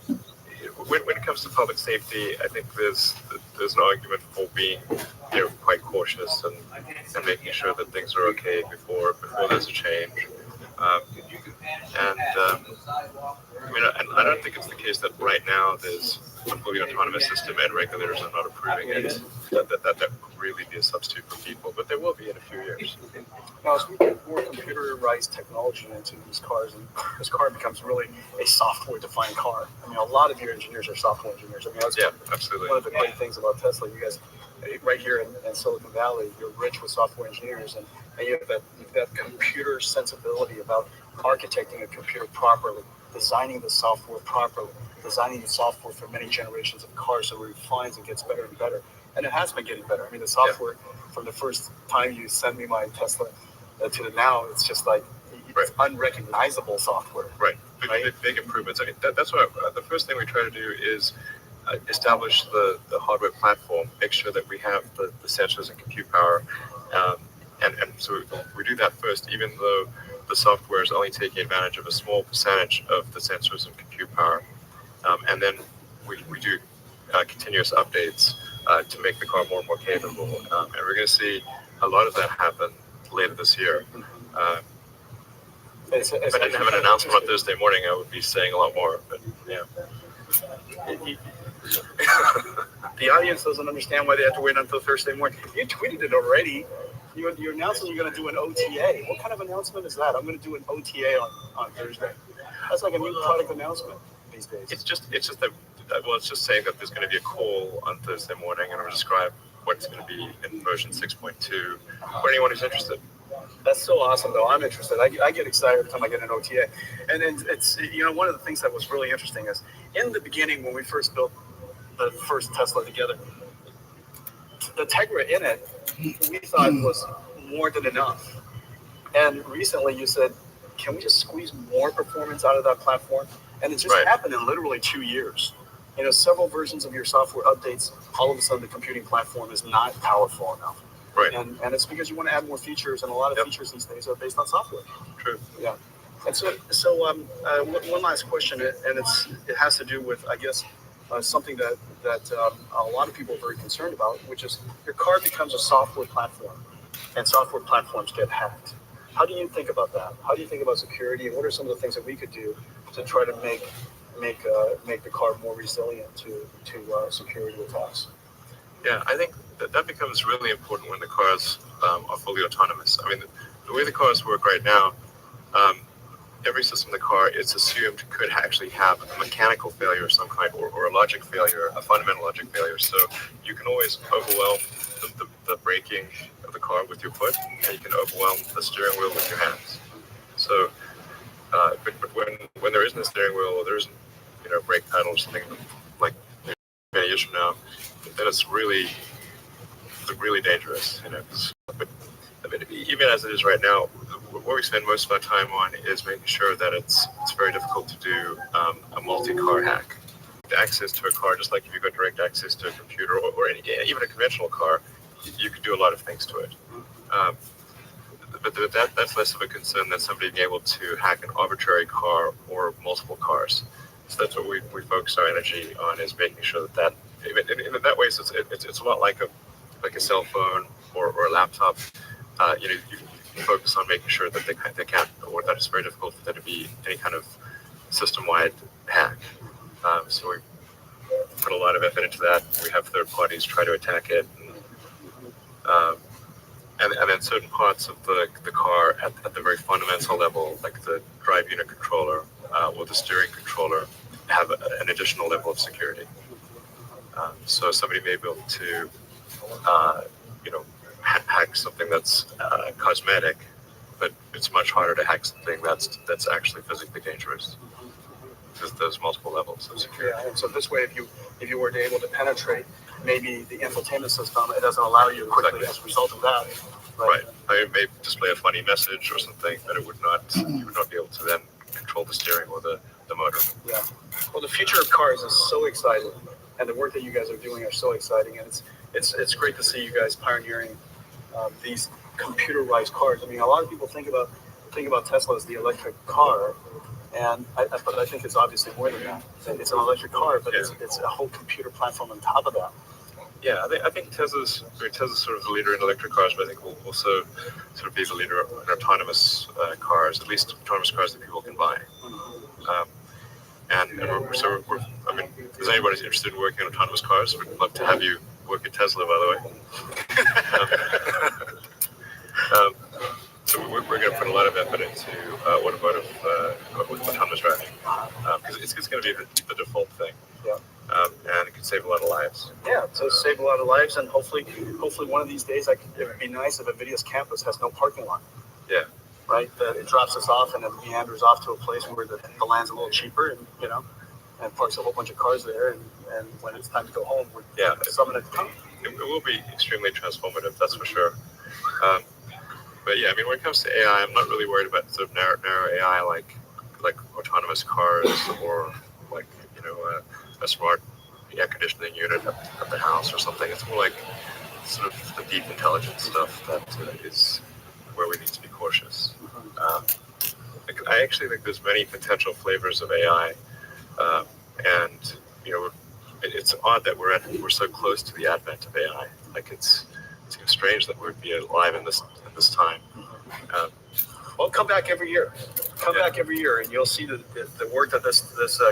when it comes to public safety, I think there's an argument for being quite cautious and making sure that things are okay before there's a change. I don't think it's the case that right now there's a fully autonomous system and regulators are not approving it. That would really be a substitute for people, but there will be in a few years. Now, as we get more computerized technology into these cars, and this car becomes really a software-defined car. I mean, a lot of your engineers are software engineers. I mean, that's absolutely one of the great things about Tesla. You guys, right here in Silicon Valley, you're rich with software engineers, and you have that computer sensibility about architecting a computer properly, designing the software properly, designing the software for many generations of cars so it refines and gets better and better. And it has been getting better. I mean, the software from the first time you sent me my Tesla to the now, it's just like it's unrecognizable software. Right. Big improvements. I mean, that's what the first thing we try to do is establish the hardware platform, make sure that we have the sensors and compute power, and so we do that first, even though the software is only taking advantage of a small percentage of the sensors and compute power, and then we do continuous updates to make the car more and more capable, and we're going to see a lot of that happen later this year. If I didn't have an announcement on Thursday morning, I would be saying a lot more, but yeah. The audience doesn't understand why they have to wait until Thursday morning. You tweeted it already. You're announcing you're going to do an OTA. What kind of announcement is that? I'm going to do an OTA on Thursday. That's like a new product announcement these days. It's just saying that there's going to be a call on Thursday morning, and I'll describe what it's going to be in version 6.2 for anyone who's interested. That's so awesome, though. I'm interested. I get excited every time I get an OTA. And it's one of the things that was really interesting is in the beginning when we first built the first Tesla together, the Tegra in it we thought was more than enough. And recently you said, can we just squeeze more performance out of that platform? And it just happened in literally 2 years. Several versions of your software updates, all of a sudden the computing platform is not powerful enough. Right. And it's because you want to add more features, and a lot of features these days are based on software. True. Yeah. And so one last question, and it has to do with, I guess, something that a lot of people are very concerned about, which is your car becomes a software platform, and software platforms get hacked. How do you think about that? How do you think about security, and what are some of the things that we could do to try to make the car more resilient to security attacks? Yeah, I think that becomes really important when the cars are fully autonomous. I mean, the way the cars work right now, every system in the car, it's assumed could actually have a mechanical failure of some kind, or a logic failure, a fundamental logic failure. So you can always overwhelm the braking of the car with your foot, and you can overwhelm the steering wheel with your hands. So, but when there isn't a steering wheel, or there isn't, brake pedal or something like many years from now, then it's really dangerous. But I mean, even as it is right now, what we spend most of our time on is making sure that it's very difficult to do a multi-car hack. Access to a car, just like if you got direct access to a computer or even a conventional car, you could do a lot of things to it. But that's less of a concern than somebody being able to hack an arbitrary car or multiple cars. So that's what we focus our energy on, is making sure that in that way, so it's a lot like a cell phone or a laptop. You focus on making sure that they can't, or that it's very difficult for there to be any kind of system-wide hack. So we put a lot of effort into that. We have third parties try to attack it. And then certain parts of the car at the very fundamental level, like the drive unit controller or the steering controller, have an additional level of security. So somebody may be able to, hack something that's cosmetic, but it's much harder to hack something that's actually physically dangerous. There's multiple levels of security. Yeah, and so this way, if you were able to penetrate maybe the infotainment system, it doesn't allow you quickly as a result of that. Right. It may display a funny message or something, but you would not be able to then control the steering or the motor. Yeah. Well, the future of cars is so exciting, and the work that you guys are doing are so exciting, and it's great to see you guys pioneering these computerized cars. I mean, a lot of people think about Tesla as the electric car, but I think it's obviously more than that. It's an electric car, but it's a whole computer platform on top of that. Yeah, I think Tesla's sort of the leader in electric cars, but I think we'll also sort of be the leader in autonomous cars, at least autonomous cars that people can buy. I mean, if there's anybody who's interested in working on autonomous cars, we'd love to have you work at Tesla, by the way. So we're going to put a lot of effort into automotive with autonomous driving, because it's going to be the default thing. Yeah. And it can save a lot of lives. Yeah, so save a lot of lives, and hopefully one of these days, it would be nice if NVIDIA's campus has no parking lot. Yeah. Right, that it drops us off and it meanders off to a place where the land's a little cheaper, and parks a whole bunch of cars there, and when it's time to go home, we're summon it to come. It will be extremely transformative, that's for sure. But yeah, I mean, when it comes to AI, I'm not really worried about sort of narrow AI like autonomous cars or like a smart air conditioning unit at the house or something. It's more like sort of the deep intelligence stuff that is where we need to be cautious. I actually think there's many potential flavors of AI, and it's odd that we're so close to the advent of AI. Like it seems strange that we'd be alive in this time. Well, come back every year. Back every year, and you'll see the work that this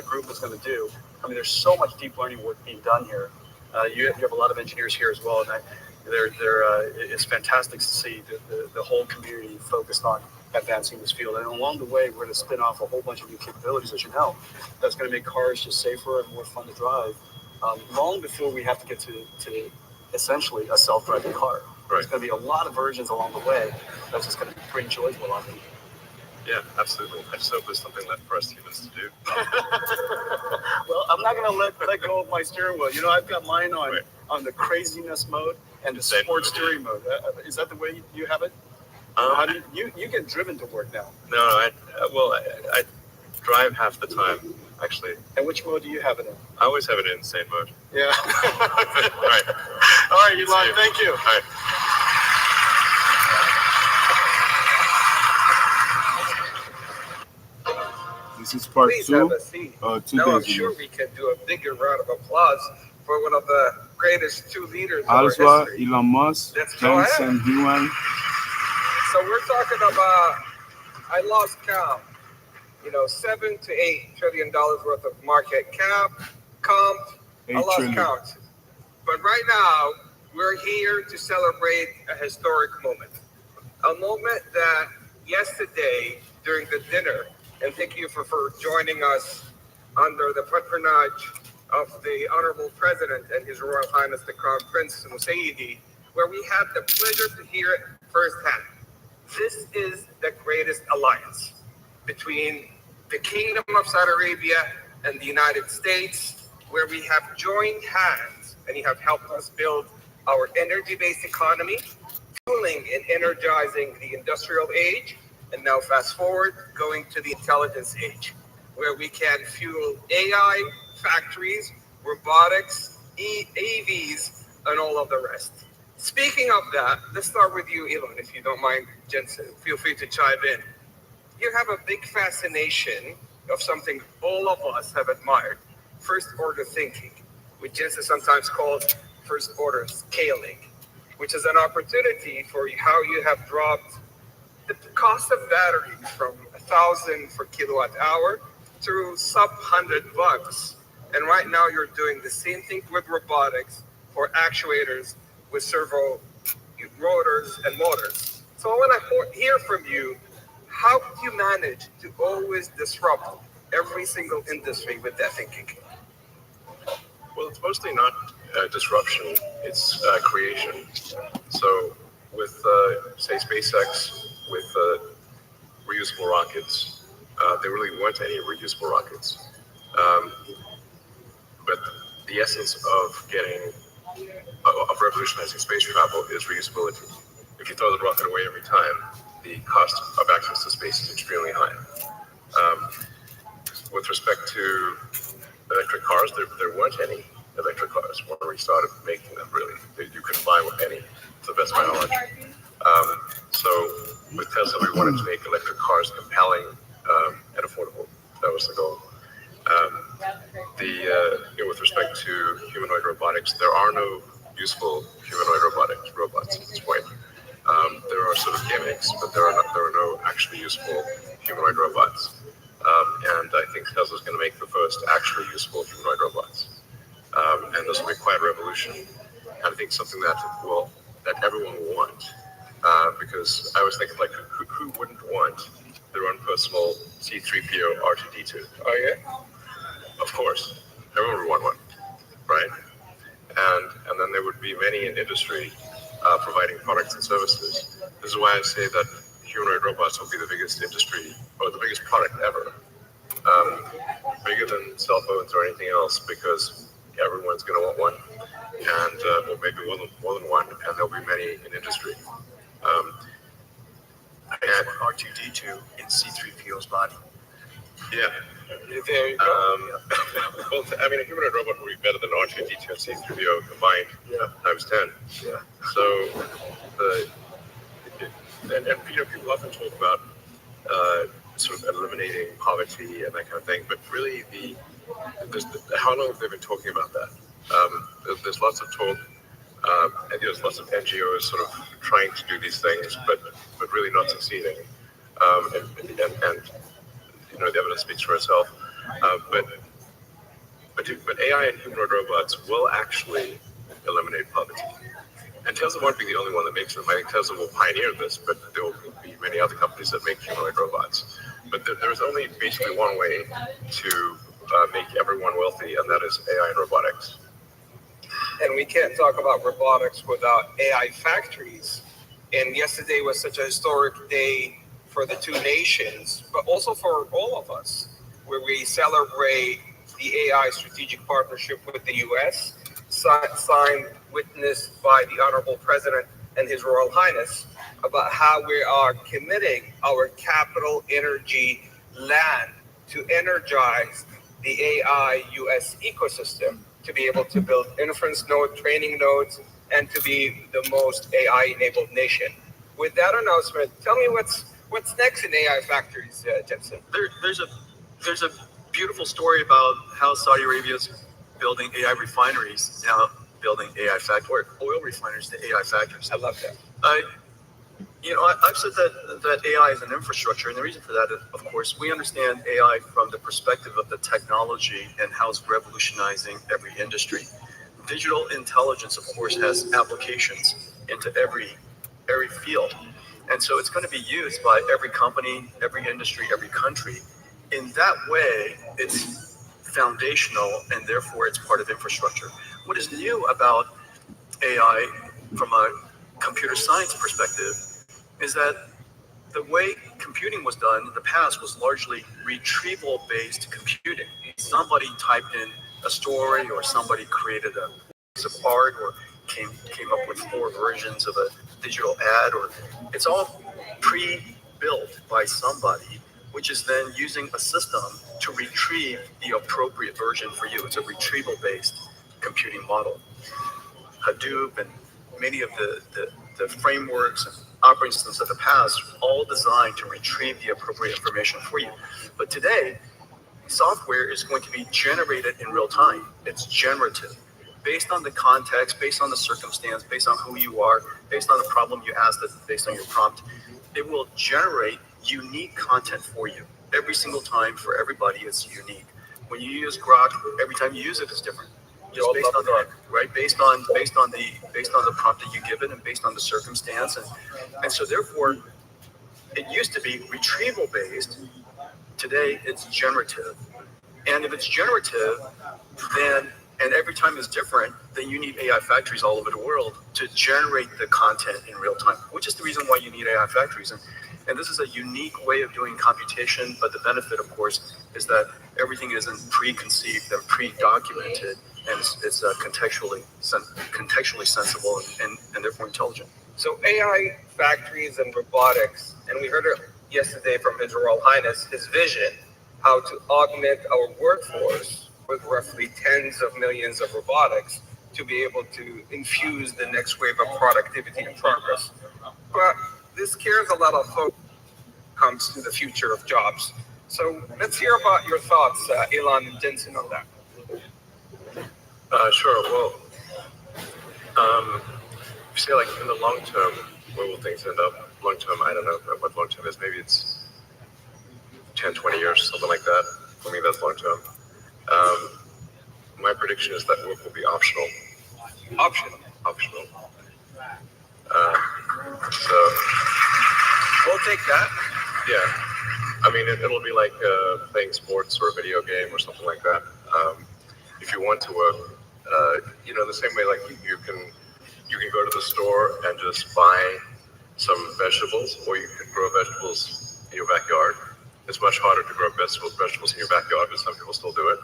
group is going to do. I mean, there's so much deep learning work being done here. You have a lot of engineers here as well, and it's fantastic to see the whole community focused on advancing this field. And along the way, we're going to spin off a whole bunch of new capabilities, as you know, that's going to make cars just safer and more fun to drive, long before we have to get to essentially a self-driving car. Right. There's going to be a lot of versions along the way that's just going to bring joy to a lot of people. Yeah, absolutely. I just hope there's something left for us humans to do. Well, I'm not going to let go of my steering wheel. I've got mine on the craziness mode and the sport steering mode. Is that the way you have it? How do you get driven to work now? No, I drive half the time, actually. And which mode do you have it in? I always have it in insane mode. Yeah. All right. All right, Elon, thank you. All right. This is part Please 2. have a seat. 2 Now I'm days sure ago. we can do a bigger round of applause for one of the greatest 2 leaders of our Alva, history. Elon Musk, Let's go ahead. Jensen Huang. So we're talking about, I lost count, $7 to $8 trillion worth of market cap, comp, I 8 lost trillion. count. But right now, we're here to celebrate a historic moment. A moment that yesterday during the dinner, and thank you for joining us under the patronage of the Honorable President and His Royal Highness the Crown Prince Musaidi, where we had the pleasure to hear it firsthand. This is the greatest alliance between the Kingdom of Saudi Arabia and the United States, where we have joined hands and you have helped us build our energy-based economy, fueling and energizing the industrial age, and now fast forward, going to the intelligence age, where we can fuel AI, factories, robotics, EVs, and all of the rest. Speaking of that, let's start with you, Elon, if you don't mind, Jensen. Feel free to chime in. You have a big fascination of something all of us have admired, first-order thinking, which Jensen sometimes calls first-order scaling, which is an opportunity for how you have dropped the cost of batteries from 1,000 for kilowatt hour to sub $100. And right now you're doing the same thing with robotics for actuators with servo rotors and motors. So I want to hear from you, how did you manage to always disrupt every single industry with that thinking? Well, it's mostly not disruption, it's creation. So with, say, SpaceX, with reusable rockets, there really weren't any reusable rockets. But the essence of revolutionizing space travel is reusability. If you throw the rocket away every time, the cost of access to space is extremely high. With respect to electric cars, there weren't any electric cars when we started making them, really. You couldn't buy any, to the best of my knowledge. So with Tesla, we wanted to make electric cars compelling and affordable. That was the goal. With respect to humanoid robotics, there are no useful humanoid robots at this point. There are sort of gimmicks, but there are no actually useful humanoid robots. And I think Tesla's going to make the first actually useful humanoid robots. And this will be quite a revolution. And I think something that everyone will want. Because I was thinking, like, who wouldn't want their own personal C-3PO R2-D2? Oh, yeah? Of course. Everyone would want one, right? And then there would be many in industry providing products and services. This is why I say that humanoid robots will be the biggest industry, or the biggest product ever. Bigger than cell phones or anything else, because everyone's going to want one, and or maybe more than one, and there'll be many in industry. And R2D2 in C-3PO's body. Yeah. There you go. Well, I mean, a humanoid robot would be better than R2D2 and C-3PO combined times 10. Yeah. So, people often talk about sort of eliminating poverty and that kind of thing, but really, how long have they been talking about that? There's lots of talk, and there's lots of NGOs sort of trying to do these things, but really not succeeding. And the evidence speaks for itself. But AI and humanoid robots will actually eliminate poverty. And Tesla won't be the only one that makes them. I think Tesla will pioneer this, but there will be many other companies that make humanoid robots. But there's only basically one way to make everyone wealthy, and that is AI and robotics. And we can't talk about robotics without AI factories. And yesterday was such a historic day for the two nations, but also for all of us, where we celebrate the AI strategic partnership with the U.S., signed, witnessed by the Honorable President and His Royal Highness, about how we are committing our capital, energy, land to energize the AI US ecosystem to be able to build inference node, training nodes, and to be the most AI-enabled nation. With that announcement, tell me what's next in AI factories, Jensen. There's a beautiful story about how Saudi Arabia is building AI refineries, now building AI factories, oil refineries to AI factories. I love that. I've said that AI is an infrastructure, and the reason for that is, of course, we understand AI from the perspective of the technology and how it's revolutionizing every industry. Digital intelligence, of course, has applications into every field, and so it's going to be used by every company, every industry, every country. In that way, it's foundational, and therefore it's part of infrastructure. What is new about AI from a computer science perspective is that the way computing was done in the past was largely retrieval-based computing. Somebody typed in a story, or somebody created a piece of art, or came up with 4 versions of a digital ad, or it's all pre-built by somebody, which is then using a system to retrieve the appropriate version for you. It's a retrieval-based computing model. Hadoop and many of the frameworks and operating systems of the past, all designed to retrieve the appropriate information for you. But today, software is going to be generated in real time. It's generative, based on the context, based on the circumstance, based on who you are, based on the problem you asked, based on your prompt. It will generate unique content for you. Every single time, for everybody, it's unique. When you use Grok, every time you use it, it's different. Just based on that, right? Based on the prompt that you give it, and based on the circumstance, and so therefore, it used to be retrieval based. Today, it's generative, and if it's generative, then and every time is different, then you need AI factories all over the world to generate the content in real time, which is the reason why you need AI factories. And this is a unique way of doing computation, but the benefit, of course, is that everything isn't preconceived and pre-documented, and it's contextually sensible and therefore intelligent. So AI factories and robotics, and we heard it yesterday from His Royal Highness, his vision, how to augment our workforce with roughly tens of millions of robotics to be able to infuse the next wave of productivity and progress. But this scares a lot of folks when it comes to the future of jobs. So let's hear about your thoughts, Elon and Jensen, on that. Sure. Well, you say, like, in the long term, where will things end up? Long term, I don't know what long term is. Maybe it's 10, 20 years, something like that. For me, that's long term. My prediction is that work will be optional. Optional. So we'll take that. Yeah. I mean, it'll be like playing sports or a video game or something like that. If you want to work, the same way, like you can go to the store and just buy some vegetables, or you can grow vegetables in your backyard. It's much harder to grow vegetables in your backyard, but some people still do it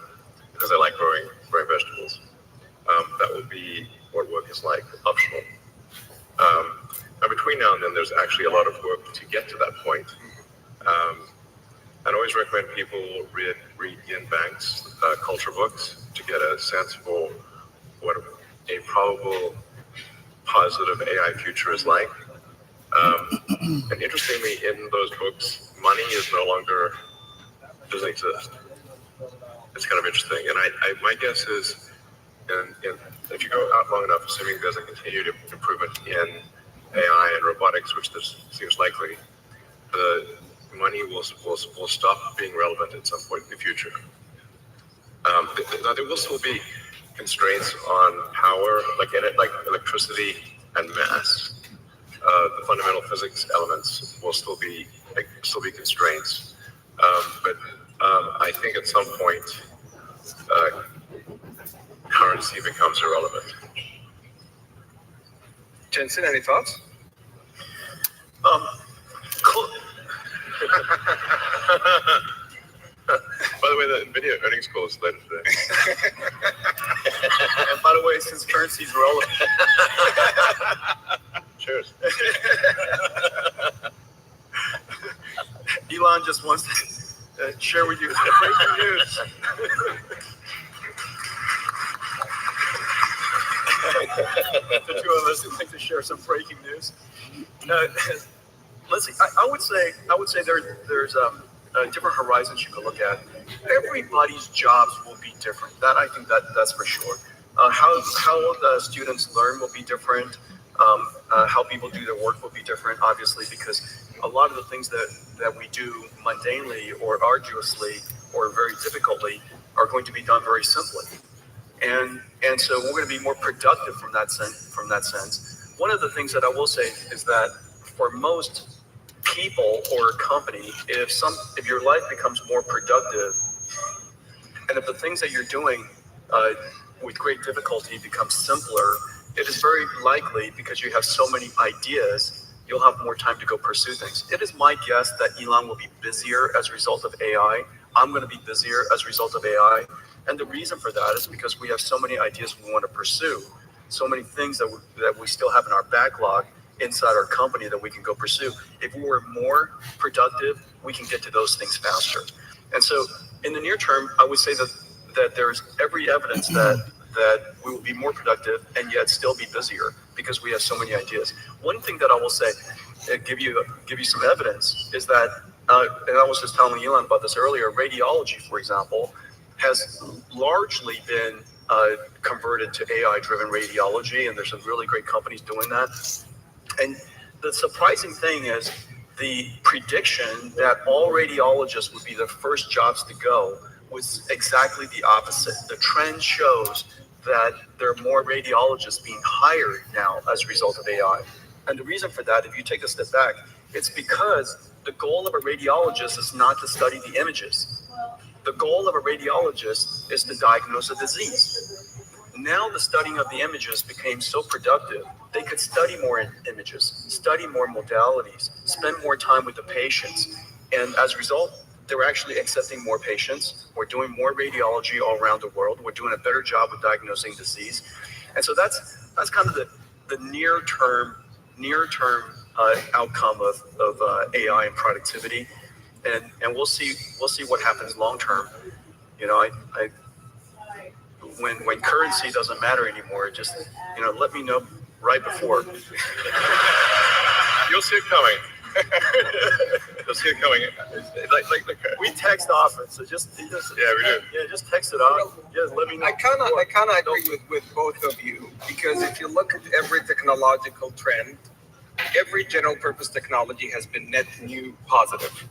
because they like growing vegetables. That would be what work is like, optional. And between now and then, there's actually a lot of work to get to that point. I'd always recommend people read Ian Banks' culture books to get a sense for what a probable positive AI future is like. And interestingly, in those books, money doesn't exist. It's kind of interesting. And my guess is, if you go out long enough, assuming there's a continued improvement in AI and robotics, which this seems likely, the money will stop being relevant at some point in the future. Now, there will still be constraints on power, like electricity and mass. The fundamental physics elements will still be constraints. But I think at some point, currency becomes irrelevant. Jensen, any thoughts? By the way, the NVIDIA earnings call is later today. And by the way, since currency is relevant. Cheers. Elon just wants to share with you breaking news. The two of us would like to share some breaking news. Let's see. I would say there's different horizons you can look at. Everybody's jobs will be different. I think that's for sure. How the students learn will be different. How people do their work will be different, obviously, because a lot of the things that we do mundanely or arduously or very difficultly are going to be done very simply. And so we're going to be more productive from that sense. One of the things that I will say is that for most people or a company, if your life becomes more productive, and if the things that you're doing with great difficulty become simpler, it is very likely, because you have so many ideas, you'll have more time to go pursue things. It is my guess that Elon will be busier as a result of AI. I'm going to be busier as a result of AI. And the reason for that is because we have so many ideas we want to pursue, so many things that we still have in our backlog inside our company that we can go pursue. If we were more productive, we can get to those things faster. And so in the near term, I would say that there's every evidence that we will be more productive and yet still be busier because we have so many ideas. One thing that I will say, give you some evidence, is that, and I was just telling Elon about this earlier, radiology, for example, has largely been converted to AI-driven radiology, and there's some really great companies doing that. And the surprising thing is the prediction that all radiologists would be the first jobs to go was exactly the opposite. The trend shows that there are more radiologists being hired now as a result of AI. And the reason for that, if you take a step back, it's because the goal of a radiologist is not to study the images. The goal of a radiologist is to diagnose a disease. Now the studying of the images became so productive, they could study more images, study more modalities, spend more time with the patients. And as a result, they're actually accepting more patients. We're doing more radiology all around the world. We're doing a better job of diagnosing disease. And so that's kind of the near term outcome of AI and productivity. And we'll see what happens long term. You know, when currency doesn't matter anymore, just let me know right before. You'll see it coming. You'll see it coming. Like we text often, so just yeah, we do. Yeah, just text it off. Just let me know. I kind of agree with both of you, because if you look at every technological trend, every general purpose technology has been net new positive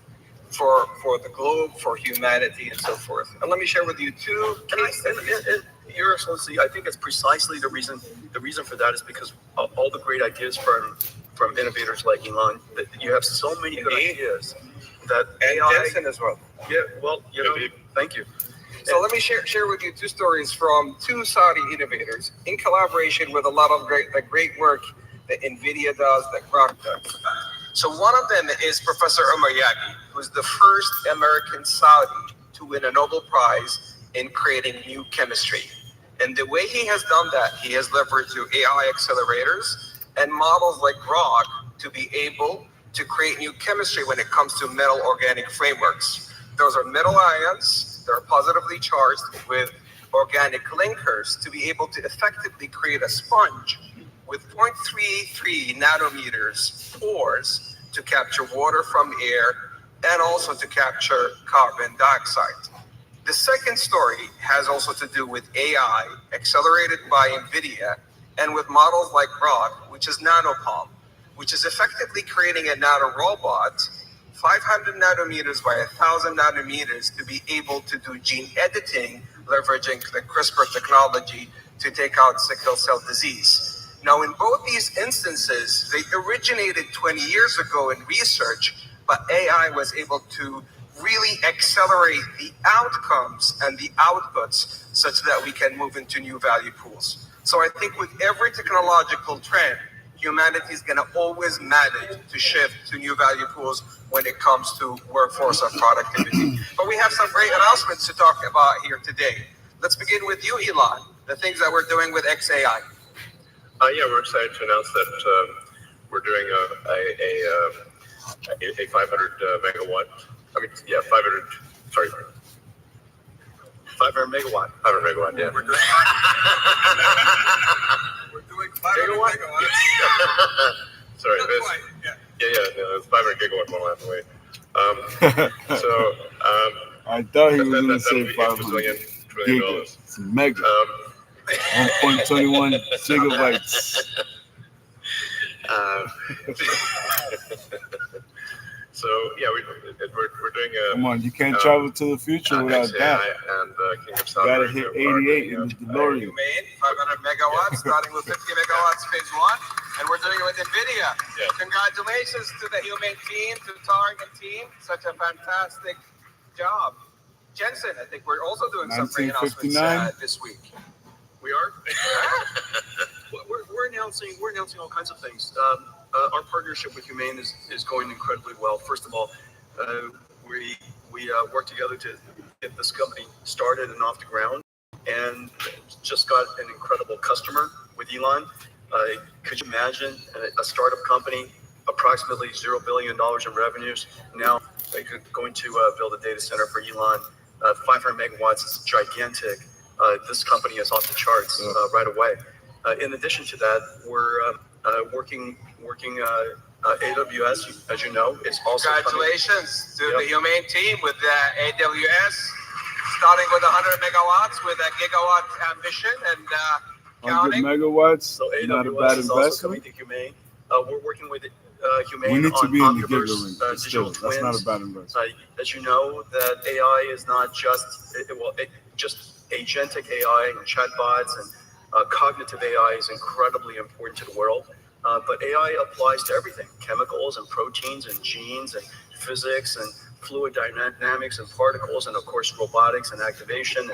for the globe, for humanity, and so forth. And let me share with you two cases. Your Excellency, I think it's precisely the reason for that is because all the great ideas from innovators like Elon, that you have so many good ideas that And AI, Jensen as well. yeah, well, thank you. So let me share with you two stories from two Saudi innovators in collaboration with a lot of great work that NVIDIA does, that Grok does. So one of them is Professor Omar Yagi, who's the first American Saudi to win a Nobel Prize in creating new chemistry. And the way he has done that, he has leveraged AI accelerators and models like Grok to be able to create new chemistry when it comes to metal organic frameworks. Those are metal ions that are positively charged with organic linkers to be able to effectively create a sponge with 0.33 nanometers pores to capture water from air and also to capture carbon dioxide. The second story has also to do with AI accelerated by NVIDIA and with models like Grok, which is nanopalm, which is effectively creating a nanorobot 500 nanometers by 1,000 nanometers to be able to do gene editing, leveraging the CRISPR technology to take out sickle cell disease. Now, in both these instances, they originated 20 years ago in research, but AI was able to really accelerate the outcomes and the outputs such that we can move into new value pools. So I think with every technological trend, humanity is going to always manage to shift to new value pools when it comes to workforce and productivity. But we have some great announcements to talk about here today. Let's begin with you, Elon, the things that we're doing with XAI. Yeah, we're excited to announce that we're doing a 500 megawatt 500 megawatt. 500 megawatt, yeah. We're doing 500 Gigawatt? megawatts. Sorry, Not this. quite, yeah. Yeah, it's 500 gigawatt one lap away. I thought he was going to that'll say be $8 500 trillion. gigas. It's mega. 1.21 gigabytes. So yeah, we're doing a. Come on, you can't travel to the future without XAI that. and Kingdom Saudi Gotta Arabia hit are 88 doing in the DeLorean. Humane, 500 megawatts, starting with 50 megawatts phase one, and we're doing it with NVIDIA. Yeah. Congratulations to the Humane team, to Target team, such a fantastic job. Jensen, I think we're also doing some great announcements 1959. this week. We are. we're announcing all kinds of things. Our partnership with Humane is going incredibly well. First of all, we work together to get this company started and off the ground, and just got an incredible customer with Elon. Could you imagine a startup company, approximately $0 billion in revenues, now going to build a data center for Elon? 500 megawatts is gigantic. This company is off the charts right away. In addition to that, we're working AWS, as you know, is also Congratulations to the Humane team with AWS, starting with 100 megawatts with a gigawatt ambition and 100 counting. megawatts, So AWS not a bad is also coming investment. to Humane. We're working with Humane We need to on be in the Omniverse giga ring, but still, digital that's not a twins. bad investment. As you know, that AI is not just just agentic AI and chatbots and cognitive AI is incredibly important to the world. But AI applies to everything: chemicals and proteins and genes and physics and fluid dynamics and particles, and of course robotics and activation.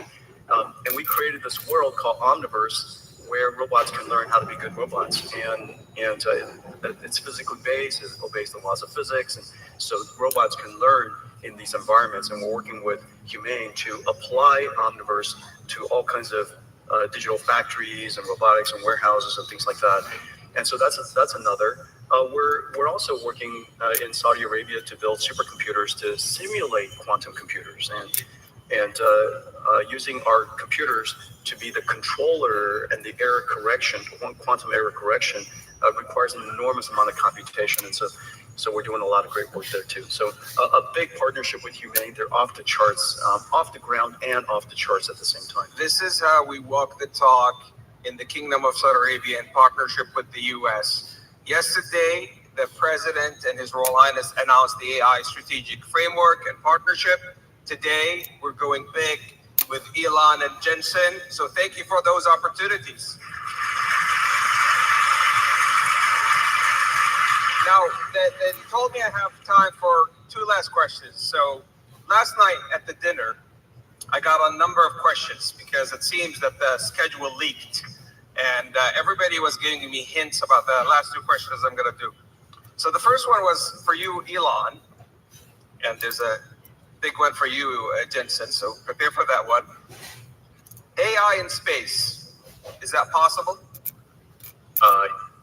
And we created this world called Omniverse, where robots can learn how to be good robots, and it's physically based, it obeys the laws of physics, and so robots can learn in these environments. And we're working with Humane to apply Omniverse to all kinds of digital factories and robotics and warehouses and things like that. And so that's another. We're also working in Saudi Arabia to build supercomputers to simulate quantum computers, and using our computers to be the controller and the error correction. Quantum error correction requires an enormous amount of computation, and so we're doing a lot of great work there too. So a big partnership with Humane. They're off the charts, off the ground and off the charts at the same time. This is how we walk the talk in the Kingdom of Saudi Arabia in partnership with the U.S. Yesterday, the President and His Royal Highness announced the AI Strategic Framework and Partnership. Today, we're going big with Elon and Jensen. So thank you for those opportunities. Now, they told me I have time for two last questions. So last night at the dinner, I got a number of questions because it seems that the schedule leaked, and everybody was giving me hints about the last two questions I'm going to do. So the first one was for you, Elon, and there's a big one for you, Jensen, so prepare for that one. AI in space, is that possible?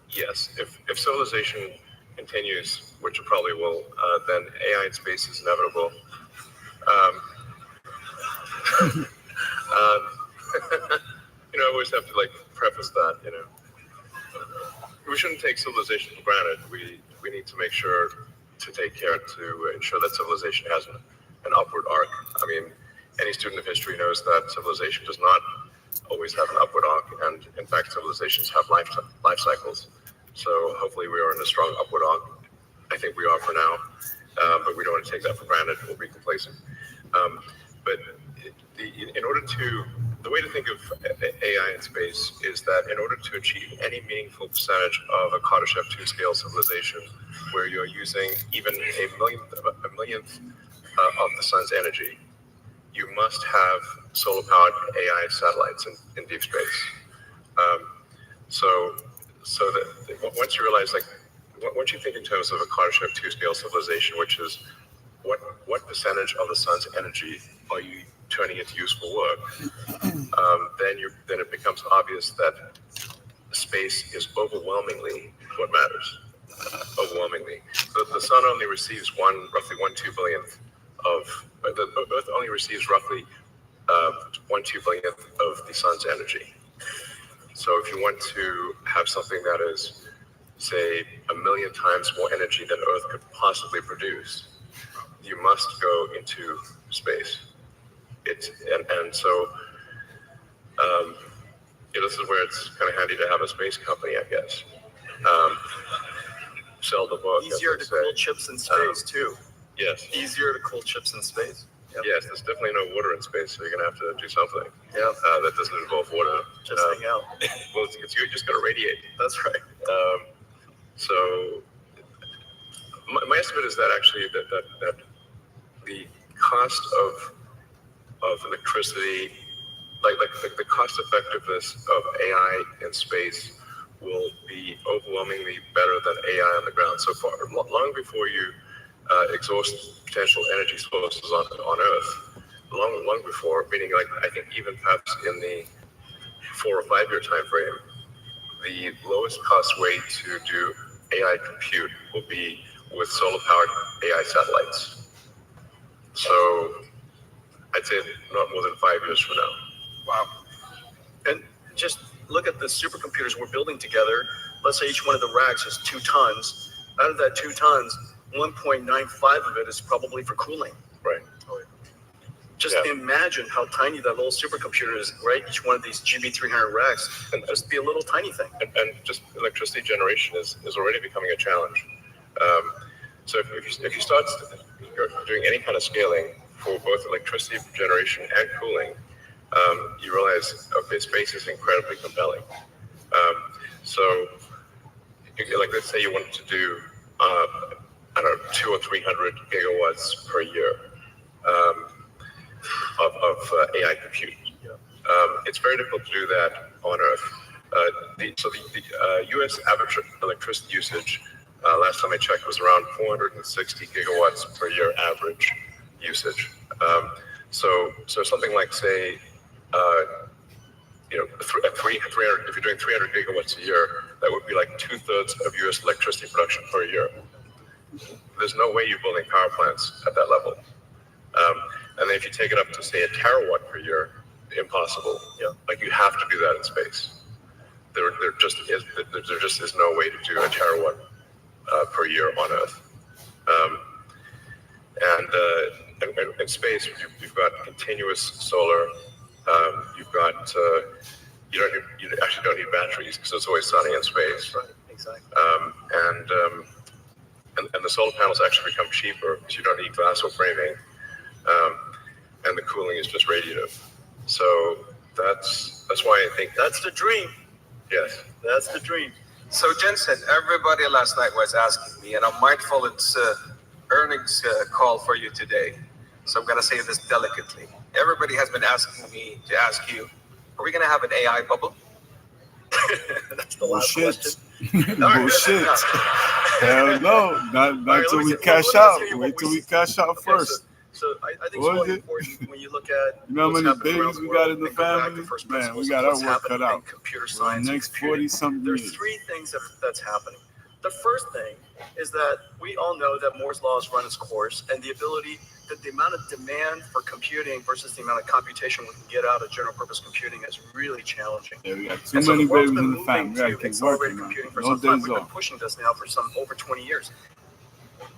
Yes. If civilization continues, which it probably will, then AI in space is inevitable. I always have to preface that. We shouldn't take civilization for granted. We need to make sure to take care to ensure that civilization has an upward arc. I mean, any student of history knows that civilization does not always have an upward arc, and in fact, civilizations have life cycles. So hopefully, we are in a strong upward arc. I think we are for now, but we don't want to take that for granted or be complacent. But the way to think of AI in space is that in order to achieve any meaningful percentage of a Kardashev 2 scale civilization, where you're using even a millionth of the sun's energy, you must have solar-powered AI satellites in deep space. So that once you realize, once you think in terms of a Kardashev 2 scale civilization, which is what percentage of the sun's energy are you turning into useful work, then it becomes obvious that space is overwhelmingly what matters. Overwhelmingly, the sun only receives roughly 1/2 billionth the Earth only receives roughly 1/2 billionth of the sun's energy. So if you want to have something that is, say, 1,000,000 times more energy than Earth could possibly produce, you must go into space. So this is where it's kind of handy to have a space company, I guess. Sell the book. Easier to cool chips in space too. Yes. Easier to cool chips in space. Yep. Yes, there's definitely no water in space, so you're gonna have to do something. Yeah. That doesn't involve water. Just hang out. Well, you're just gonna radiate. That's right. So my estimate is that actually that the cost of electricity, like the cost effectiveness of AI in space will be overwhelmingly better than AI on the ground so far. Long before you exhaust potential energy sources on Earth, long before, meaning like I think even perhaps in the 4 or 5 year time frame, the lowest cost way to do AI compute will be with solar powered AI satellites. So I'd say not more than 5 years from now. Wow. And just look at the supercomputers we're building together. Let's say each one of the racks is 2 tons. Out of that 2 tons, 1.95 of it is probably for cooling. Right. Just imagine how tiny that little supercomputer is, right? Each one of these GB300 racks can just be a little tiny thing. And just electricity generation is already becoming a challenge. So if you start doing any kind of scaling for both electricity generation and cooling, you realize, okay, space is incredibly compelling. So, like, let's say you wanted to do, I don't know, 200 or 300 gigawatts per year of AI compute. It's very difficult to do that on Earth. The U.S. average electricity usage, last time I checked, was around 460 gigawatts per year average usage. So something like, say, 300. If you're doing 300 gigawatts a year, that would be like 2/3 of U.S. electricity production per year. There's no way you're building power plants at that level. And then if you take it up to, say, a terawatt per year, impossible. Like, you have to do that in space. There just is no way to do a terawatt per year on Earth. And in space, you've got continuous solar. You've got you actually don't need batteries because it's always sunny in space. Right. Exactly. And the solar panels actually become cheaper because you don't need glass or framing. And the cooling is just radiative. So that's why I think that's the dream. Yes, that's the dream. So Jensen, everybody last night was asking me, and I'm mindful it's earnings call for you today. So I'm going to say this delicately. Everybody has been asking me to ask you, are we going to have an AI bubble? That's the last question. Bullshit. Hell no. Not till we cash out. Wait till we cash out first. So I think it's really important when you look at you know how many babies we got in the family? Man, we got our work cut out. Computer science. The next 40-something years. There's 3 things that's happening. The first thing is that we all know that Moore's law has run its course, and the amount of demand for computing versus the amount of computation we can get out of general purpose computing is really challenging. Yeah, we got too many babies in the family. We gotta keep working, man. No days off. We've been pushing this now for over 20 years.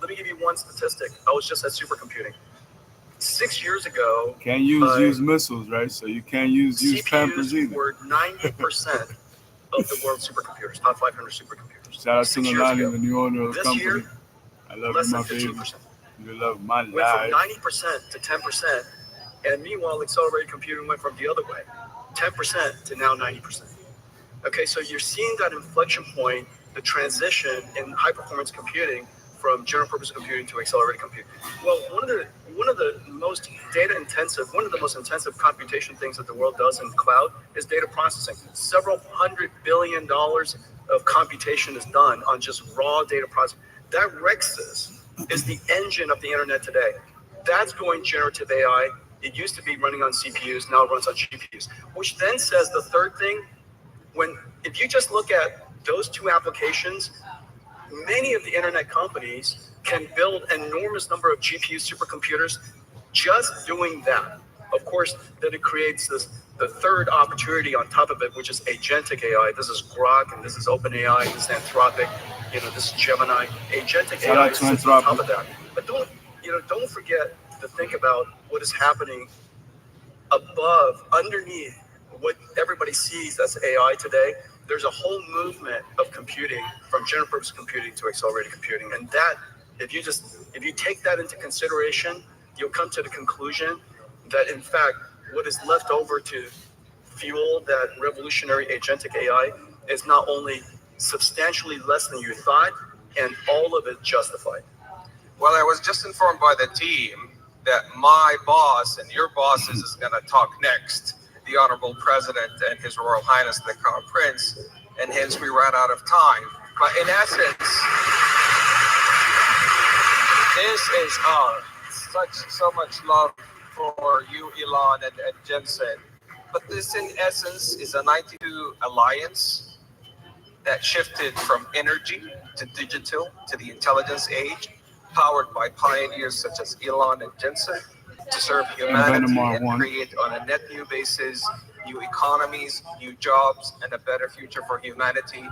Let me give you one statistic. I was just at supercomputing. 6 years ago, can't use missiles, right? So you can't use Pampers either. Were 90% of the world's supercomputers, top 500 supercomputers. Shout out to Nalani, the new owner of the company. Year, I love you, my baby. You love my life. Went from 90% to 10%, and meanwhile, accelerated computing went from the other way, 10% to now 90%. Okay, so you're seeing that inflection point, the transition in high-performance computing from general purpose computing to accelerated computing. Well, one of the most data-intensive, one of the most intensive computation things that the world does in the cloud is data processing. Several $100 billion of computation is done on just raw data processing. That Rexus is the engine of the internet today. That's going generative AI. It used to be running on CPUs, now it runs on GPUs. Which then says the third thing, if you just look at those 2 applications, many of the internet companies can build an enormous number of GPU supercomputers just doing that. Of course, then it creates the third opportunity on top of it, which is agentic AI. This is Grok, and this is OpenAI, this is Anthropic, this is Gemini. Agentic AI sits on top of that. But don't forget to think about what is happening above, underneath what everybody sees as AI today. There's a whole movement of computing from general purpose computing to accelerated computing. And that, if you take that into consideration, you'll come to the conclusion that in fact, what is left over to fuel that revolutionary agentic AI is not only substantially less than you thought, and all of it justified. Well, I was just informed by the team that my boss and your bosses is going to talk next, the Honorable President and His Royal Highness the Crown Prince, and hence we ran out of time. But in essence, this is so much love for you, Elon and Jensen. But this, in essence, is a 92 alliance that shifted from energy to digital to the intelligence age, powered by pioneers such as Elon and Jensen, to serve humanity and create on a net new basis new economies, new jobs, and a better future for humanity,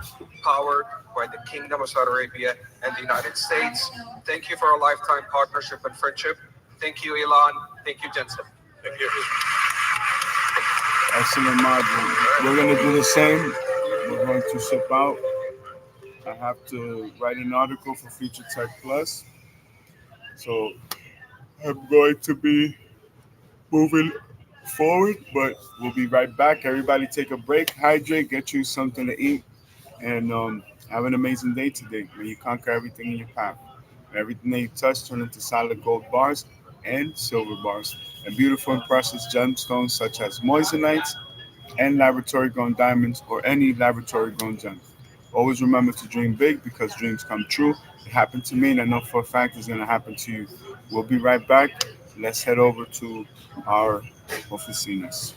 powered by the Kingdom of Saudi Arabia and the United States. Thank you for a lifetime partnership and friendship. Thank you, Elon. Thank you, Jensen. Thank you. Excellent, Marjorie. We're going to do the same. We're going to ship out. I have to write an article for Future Tech Plus. So I'm going to be moving forward, but we'll be right back. Everybody take a break, hydrate, get you something to eat, and have an amazing day today. May you conquer everything in your path. Everything that you touch turn into solid gold bars and silver bars, and beautiful and precious gemstones such as moissanite and laboratory-grown diamonds or any laboratory-grown gem. Always remember to dream big because dreams come true. It happened to me, and I know for a fact it's going to happen to you. We'll be right back. Let's head over to our oficinas.